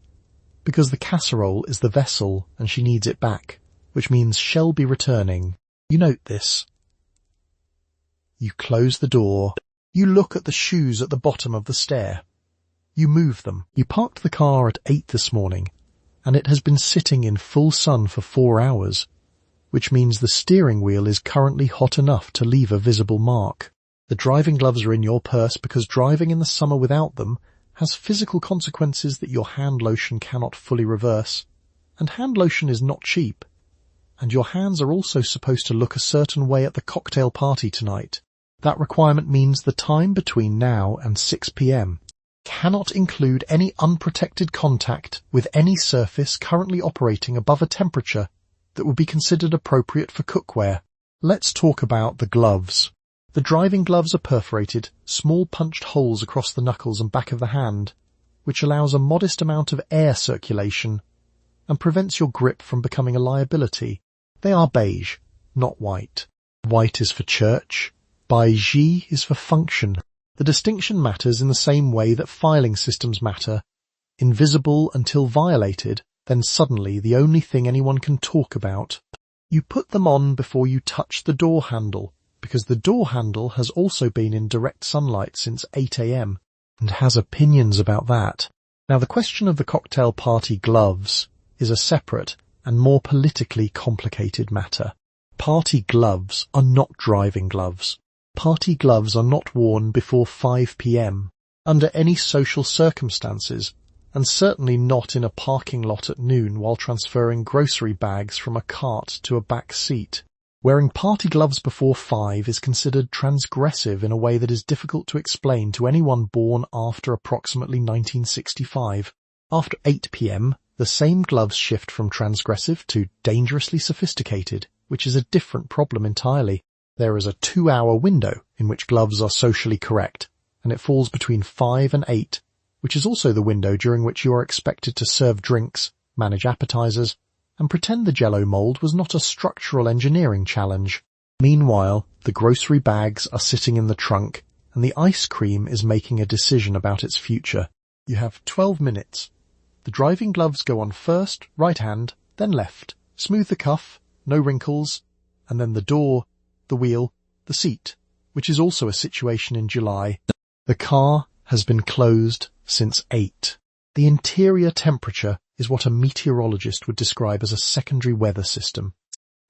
because the casserole is the vessel and she needs it back, which means she'll be returning. You note this. You close the door. You look at the shoes at the bottom of the stair. You move them. You parked the car at 8 this morning, and it has been sitting in full sun for 4 hours, which means the steering wheel is currently hot enough to leave a visible mark. The driving gloves are in your purse because driving in the summer without them has physical consequences that your hand lotion cannot fully reverse, and hand lotion is not cheap. And your hands are also supposed to look a certain way at the cocktail party tonight. That requirement means the time between now and 6 p.m. cannot include any unprotected contact with any surface currently operating above a temperature that would be considered appropriate for cookware. Let's talk about the gloves. The driving gloves are perforated, small punched holes across the knuckles and back of the hand, which allows a modest amount of air circulation and prevents your grip from becoming a liability. They are beige, not white. White is for church. Beige is for function. The distinction matters in the same way that filing systems matter. Invisible until violated, then suddenly the only thing anyone can talk about. You put them on before you touch the door handle, because the door handle has also been in direct sunlight since 8 a.m. and has opinions about that. Now the question of the cocktail party gloves is a separate and more politically complicated matter. Party gloves are not driving gloves. Party gloves are not worn before 5 p.m. under any social circumstances, and certainly not in a parking lot at noon while transferring grocery bags from a cart to a back seat. Wearing party gloves before 5 is considered transgressive in a way that is difficult to explain to anyone born after approximately 1965. After 8 p.m., the same gloves shift from transgressive to dangerously sophisticated, which is a different problem entirely. There is a 2-hour window in which gloves are socially correct, and it falls between 5 and 8, which is also the window during which you are expected to serve drinks, manage appetizers, and pretend the Jell-O mold was not a structural engineering challenge. Meanwhile, the grocery bags are sitting in the trunk, and the ice cream is making a decision about its future. You have 12 minutes. The driving gloves go on first, right hand, then left. Smooth the cuff, no wrinkles, and then the door, the wheel, the seat, which is also a situation in July. The car has been closed since 8. The interior temperature is what a meteorologist would describe as a secondary weather system.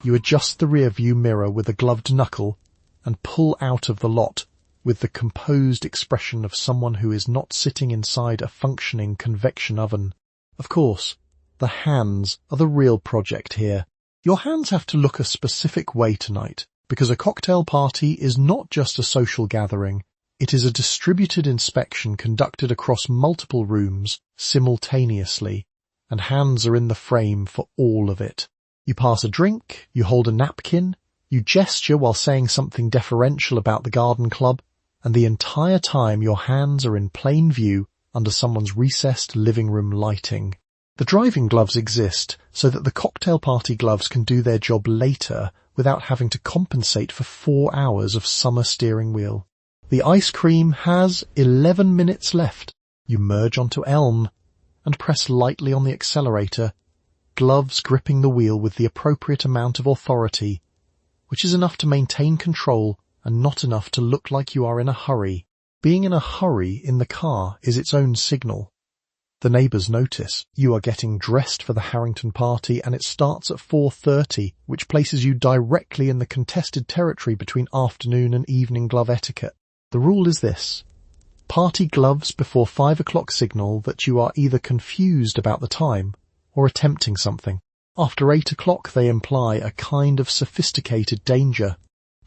You adjust the rear view mirror with a gloved knuckle and pull out of the lot with the composed expression of someone who is not sitting inside a functioning convection oven. Of course, the hands are the real project here. Your hands have to look a specific way tonight, because a cocktail party is not just a social gathering. It is a distributed inspection conducted across multiple rooms simultaneously, and hands are in the frame for all of it. You pass a drink, you hold a napkin, you gesture while saying something deferential about the garden club, and the entire time your hands are in plain view under someone's recessed living room lighting. The driving gloves exist so that the cocktail party gloves can do their job later without having to compensate for 4 hours of summer steering wheel. The ice cream has 11 minutes left. You merge onto Elm and press lightly on the accelerator, gloves gripping the wheel with the appropriate amount of authority, which is enough to maintain control and not enough to look like you are in a hurry. Being in a hurry in the car is its own signal. The neighbours notice you are getting dressed for the Harrington party and it starts at 4:30, which places you directly in the contested territory between afternoon and evening glove etiquette. The rule is this: party gloves before 5 o'clock signal that you are either confused about the time or attempting something. After 8 o'clock they imply a kind of sophisticated danger.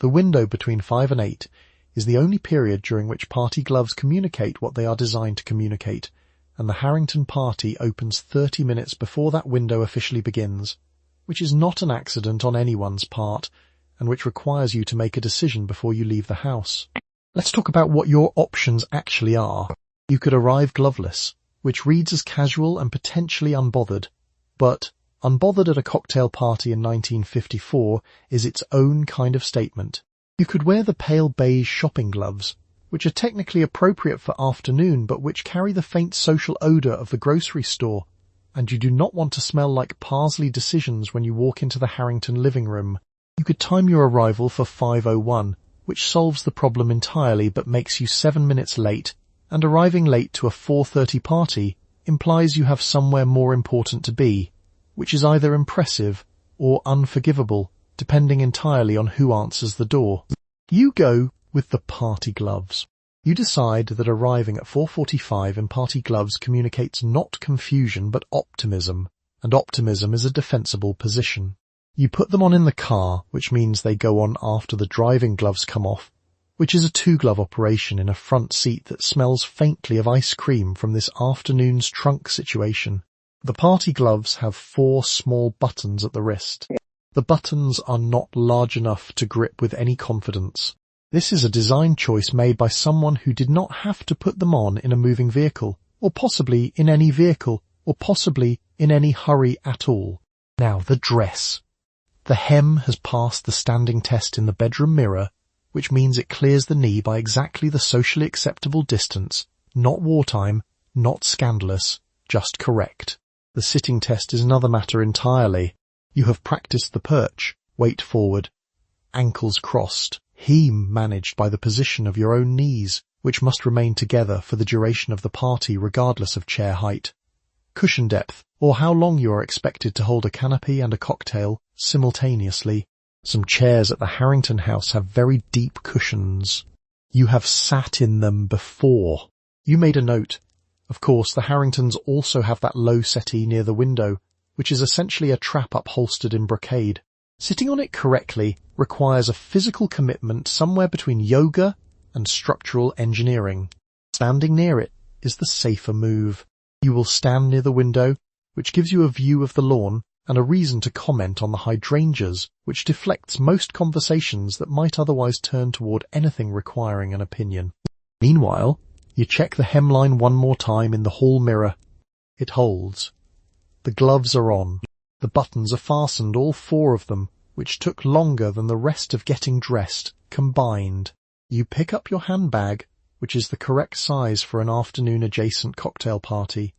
The window between 5 and 8 is the only period during which party gloves communicate what they are designed to communicate, and the Harrington party opens 30 minutes before that window officially begins, which is not an accident on anyone's part, and which requires you to make a decision before you leave the house. Let's talk about what your options actually are. You could arrive gloveless, which reads as casual and potentially unbothered, but unbothered at a cocktail party in 1954 is its own kind of statement. You could wear the pale beige shopping gloves, which are technically appropriate for afternoon but which carry the faint social odour of the grocery store, and you do not want to smell like parsley decisions when you walk into the Harrington living room. You could time your arrival for 5:01, which solves the problem entirely but makes you 7 minutes late, and arriving late to a 4:30 party implies you have somewhere more important to be, which is either impressive or unforgivable, depending entirely on who answers the door. You go with the party gloves. You decide that arriving at 4:45 in party gloves communicates not confusion but optimism, and optimism is a defensible position. You put them on in the car, which means they go on after the driving gloves come off, which is a 2-glove operation in a front seat that smells faintly of ice cream from this afternoon's trunk situation. The party gloves have 4 small buttons at the wrist. The buttons are not large enough to grip with any confidence. This is a design choice made by someone who did not have to put them on in a moving vehicle, or possibly in any vehicle, or possibly in any hurry at all. Now the dress. The hem has passed the standing test in the bedroom mirror, which means it clears the knee by exactly the socially acceptable distance, not wartime, not scandalous, just correct. The sitting test is another matter entirely. You have practiced the perch, weight forward, ankles crossed, hem managed by the position of your own knees, which must remain together for the duration of the party regardless of chair height, cushion depth, or how long you are expected to hold a canopy and a cocktail simultaneously. Some chairs at the Harrington house have very deep cushions. You have sat in them before. You made a note. Of course, the Harringtons also have that low settee near the window, which is essentially a trap upholstered in brocade. Sitting on it correctly requires a physical commitment somewhere between yoga and structural engineering. Standing near it is the safer move. You will stand near the window, which gives you a view of the lawn and a reason to comment on the hydrangeas, which deflects most conversations that might otherwise turn toward anything requiring an opinion. Meanwhile, you check the hemline one more time in the hall mirror. It holds. The gloves are on. The buttons are fastened, all 4 of them, which took longer than the rest of getting dressed, combined. You pick up your handbag, which is the correct size for an afternoon-adjacent cocktail party.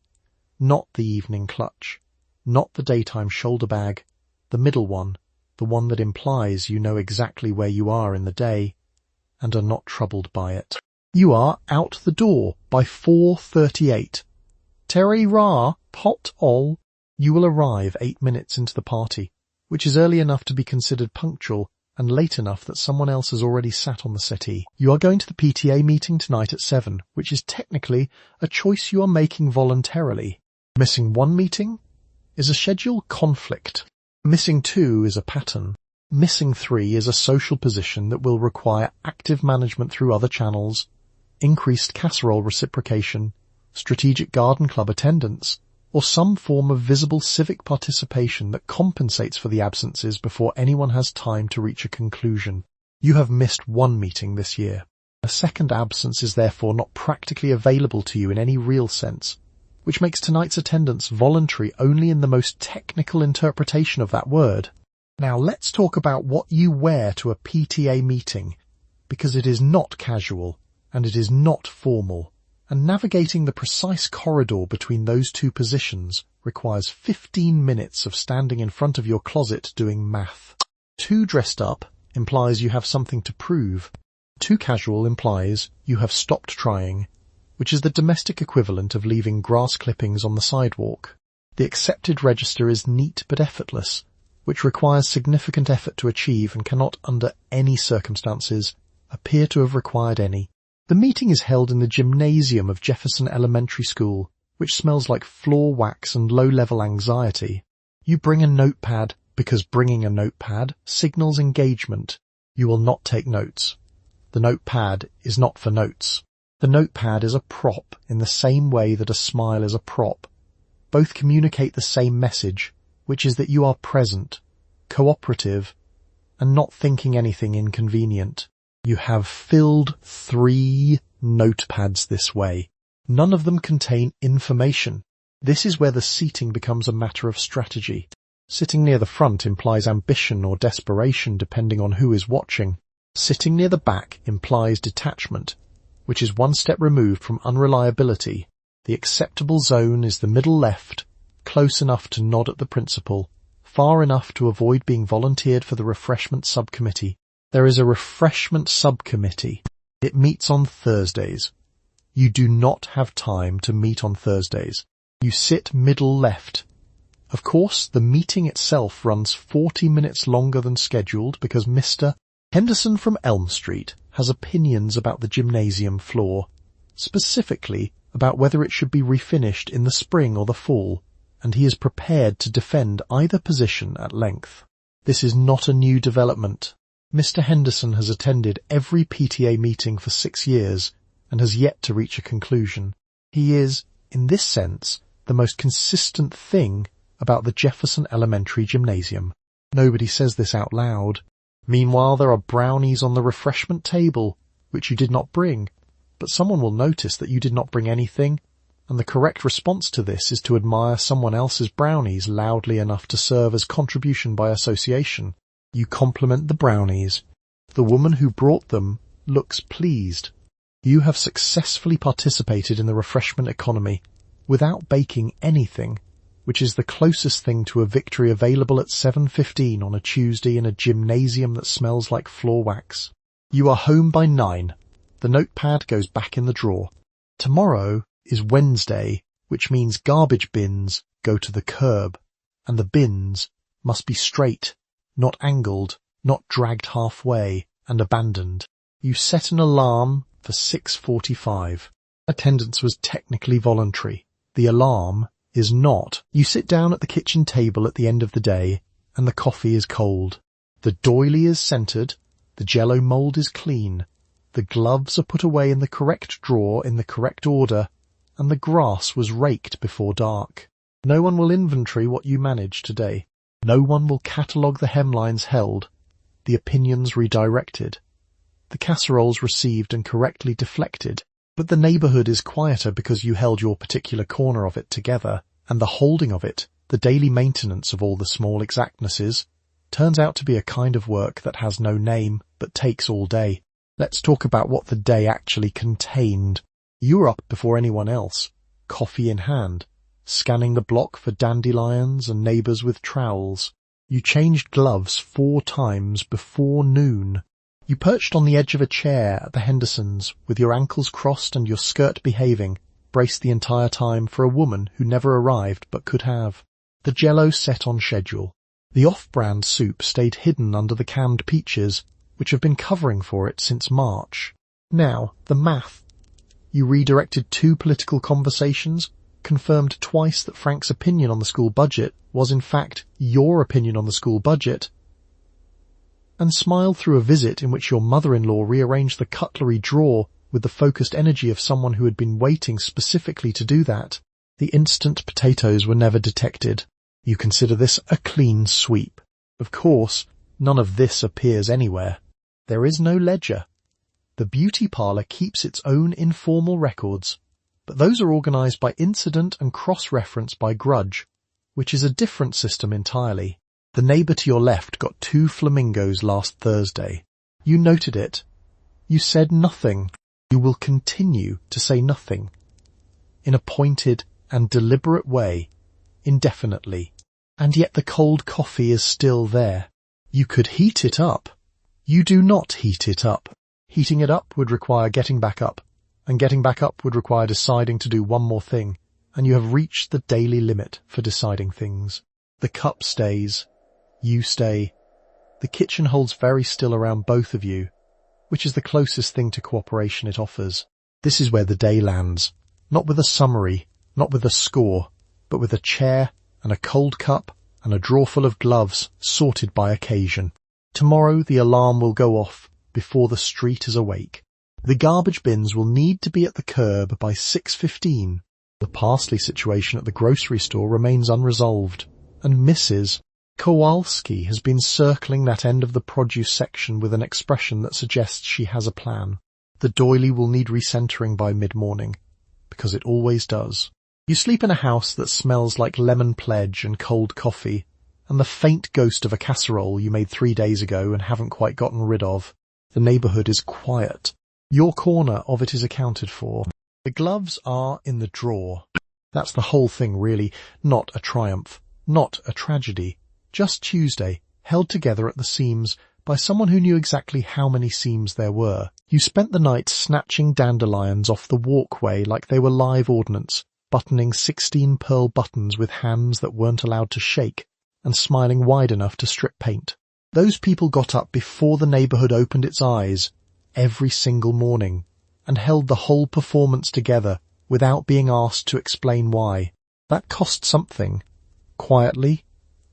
Not the evening clutch, not the daytime shoulder bag, the middle one, the one that implies you know exactly where you are in the day, and are not troubled by it. You are out the door by 4:38. Terry Ra, pot all. You will arrive 8 minutes into the party, which is early enough to be considered punctual and late enough that someone else has already sat on the settee. You are going to the PTA meeting tonight at 7, which is technically a choice you are making voluntarily. Missing 1 meeting is a schedule conflict. Missing 2 is a pattern. Missing 3 is a social position that will require active management through other channels, increased casserole reciprocation, strategic garden club attendance, or some form of visible civic participation that compensates for the absences before anyone has time to reach a conclusion. You have missed 1 meeting this year. A second absence is therefore not practically available to you in any real sense, which makes tonight's attendance voluntary only in the most technical interpretation of that word. Now let's talk about what you wear to a PTA meeting, because it is not casual and it is not formal, and navigating the precise corridor between those two positions requires 15 minutes of standing in front of your closet doing math. Too dressed up implies you have something to prove. Too casual implies you have stopped trying, which is the domestic equivalent of leaving grass clippings on the sidewalk. The accepted register is neat but effortless, which requires significant effort to achieve and cannot, under any circumstances, appear to have required any. The meeting is held in the gymnasium of Jefferson Elementary School, which smells like floor wax and low-level anxiety. You bring a notepad because bringing a notepad signals engagement. You will not take notes. The notepad is not for notes. The notepad is a prop in the same way that a smile is a prop. Both communicate the same message, which is that you are present, cooperative, and not thinking anything inconvenient. You have filled 3 notepads this way. None of them contain information. This is where the seating becomes a matter of strategy. Sitting near the front implies ambition or desperation depending on who is watching. Sitting near the back implies detachment, which is one step removed from unreliability. The acceptable zone is the middle left, close enough to nod at the principal, far enough to avoid being volunteered for the refreshment subcommittee. There is a refreshment subcommittee. It meets on Thursdays. You do not have time to meet on Thursdays. You sit middle left. Of course, the meeting itself runs 40 minutes longer than scheduled because Mr. Henderson from Elm Street has opinions about the gymnasium floor, specifically about whether it should be refinished in the spring or the fall, and he is prepared to defend either position at length. This is not a new development. Mr. Henderson has attended every PTA meeting for 6 years and has yet to reach a conclusion. He is, in this sense, the most consistent thing about the Jefferson Elementary Gymnasium. Nobody says this out loud. Meanwhile, there are brownies on the refreshment table, which you did not bring, but someone will notice that you did not bring anything, and the correct response to this is to admire someone else's brownies loudly enough to serve as contribution by association. You compliment the brownies. The woman who brought them looks pleased. You have successfully participated in the refreshment economy without baking anything, which is the closest thing to a victory available at 7:15 on a Tuesday in a gymnasium that smells like floor wax. You are home by 9. The notepad goes back in the drawer. Tomorrow is Wednesday, which means garbage bins go to the curb, and the bins must be straight, not angled, not dragged halfway and abandoned. You set an alarm for 6:45. Attendance was technically voluntary. The alarm is not. You sit down at the kitchen table at the end of the day, and the coffee is cold. The doily is centered, the Jell-O mold is clean, the gloves are put away in the correct drawer in the correct order, and the grass was raked before dark. No one will inventory what you managed today. No one will catalogue the hemlines held, the opinions redirected, the casseroles received and correctly deflected, but the neighbourhood is quieter because you held your particular corner of it together, and the holding of it, the daily maintenance of all the small exactnesses, turns out to be a kind of work that has no name but takes all day. Let's talk about what the day actually contained. You were up before anyone else, coffee in hand, scanning the block for dandelions and neighbours with trowels. You changed gloves 4 times before noon. You perched on the edge of a chair at the Hendersons, with your ankles crossed and your skirt behaving, braced the entire time for a woman who never arrived but could have. The Jell-O set on schedule. The off-brand soup stayed hidden under the canned peaches, which have been covering for it since March. Now, the math. You redirected 2 political conversations, confirmed twice that Frank's opinion on the school budget was in fact your opinion on the school budget, and smiled through a visit in which your mother-in-law rearranged the cutlery drawer with the focused energy of someone who had been waiting specifically to do that. The instant potatoes were never detected. You consider this a clean sweep. Of course, none of this appears anywhere. There is no ledger. The beauty parlour keeps its own informal records. but those are organised by incident and cross-reference by grudge, which is a different system entirely. The neighbour to your left got 2 flamingos last Thursday. You noted it. You said nothing. You will continue to say nothing. In a pointed and deliberate way, indefinitely. And yet the cold coffee is still there. You could heat it up. You do not heat it up. Heating it up would require getting back up, and getting back up would require deciding to do one more thing, and you have reached the daily limit for deciding things. The cup stays. You stay. The kitchen holds very still around both of you, which is the closest thing to cooperation it offers. This is where the day lands, not with a summary, not with a score, but with a chair and a cold cup and a drawer full of gloves sorted by occasion. Tomorrow the alarm will go off before the street is awake. The garbage bins will need to be at the curb by 6:15. The parsley situation at the grocery store remains unresolved, and Mrs. Kowalski has been circling that end of the produce section with an expression that suggests she has a plan. The doily will need recentering by mid-morning, because it always does. You sleep in a house that smells like lemon pledge and cold coffee, and the faint ghost of a casserole you made 3 days ago and haven't quite gotten rid of. The neighbourhood is quiet. Your corner of it is accounted for. The gloves are in the drawer. That's the whole thing, really. Not a triumph, not a tragedy. Just Tuesday, held together at the seams by someone who knew exactly how many seams there were. You spent the night snatching dandelions off the walkway like they were live ordnance, buttoning 16 pearl buttons with hands that weren't allowed to shake, and smiling wide enough to strip paint. Those people got up before the neighbourhood opened its eyes, every single morning, and held the whole performance together without being asked to explain why. That cost something. Quietly,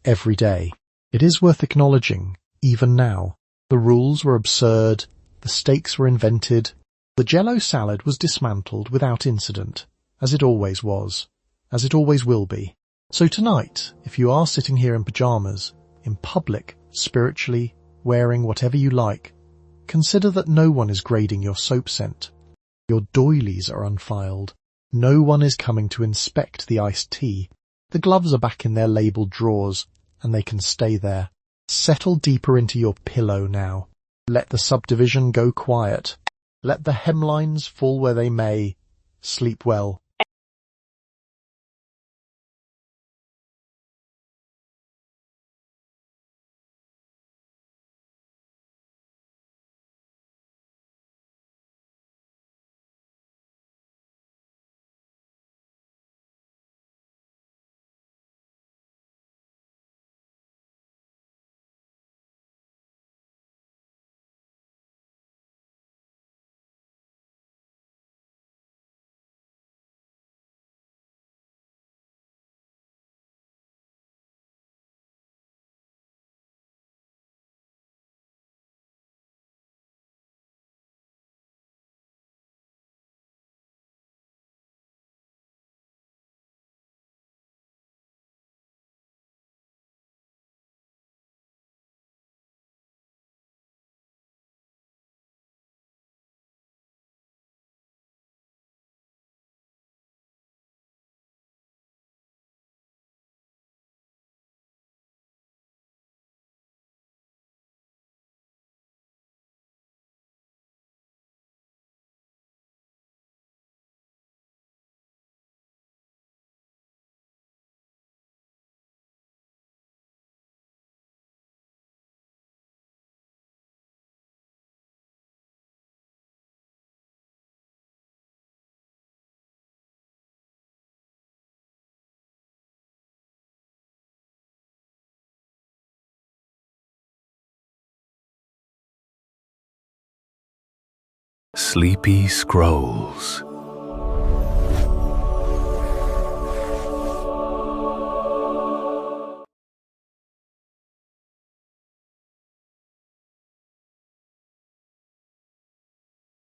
every day. It is worth acknowledging, even now. The rules were absurd, the stakes were invented, the Jell-O salad was dismantled without incident, as it always was, as it always will be. So tonight, if you are sitting here in pyjamas, in public, spiritually, wearing whatever you like, consider that no one is grading your soap scent. Your doilies are unfiled. No one is coming to inspect the iced tea. The gloves are back in their labelled drawers, and they can stay there. Settle deeper into your pillow now. Let the subdivision go quiet. Let the hemlines fall where they may. Sleep well. Sleepy scrolls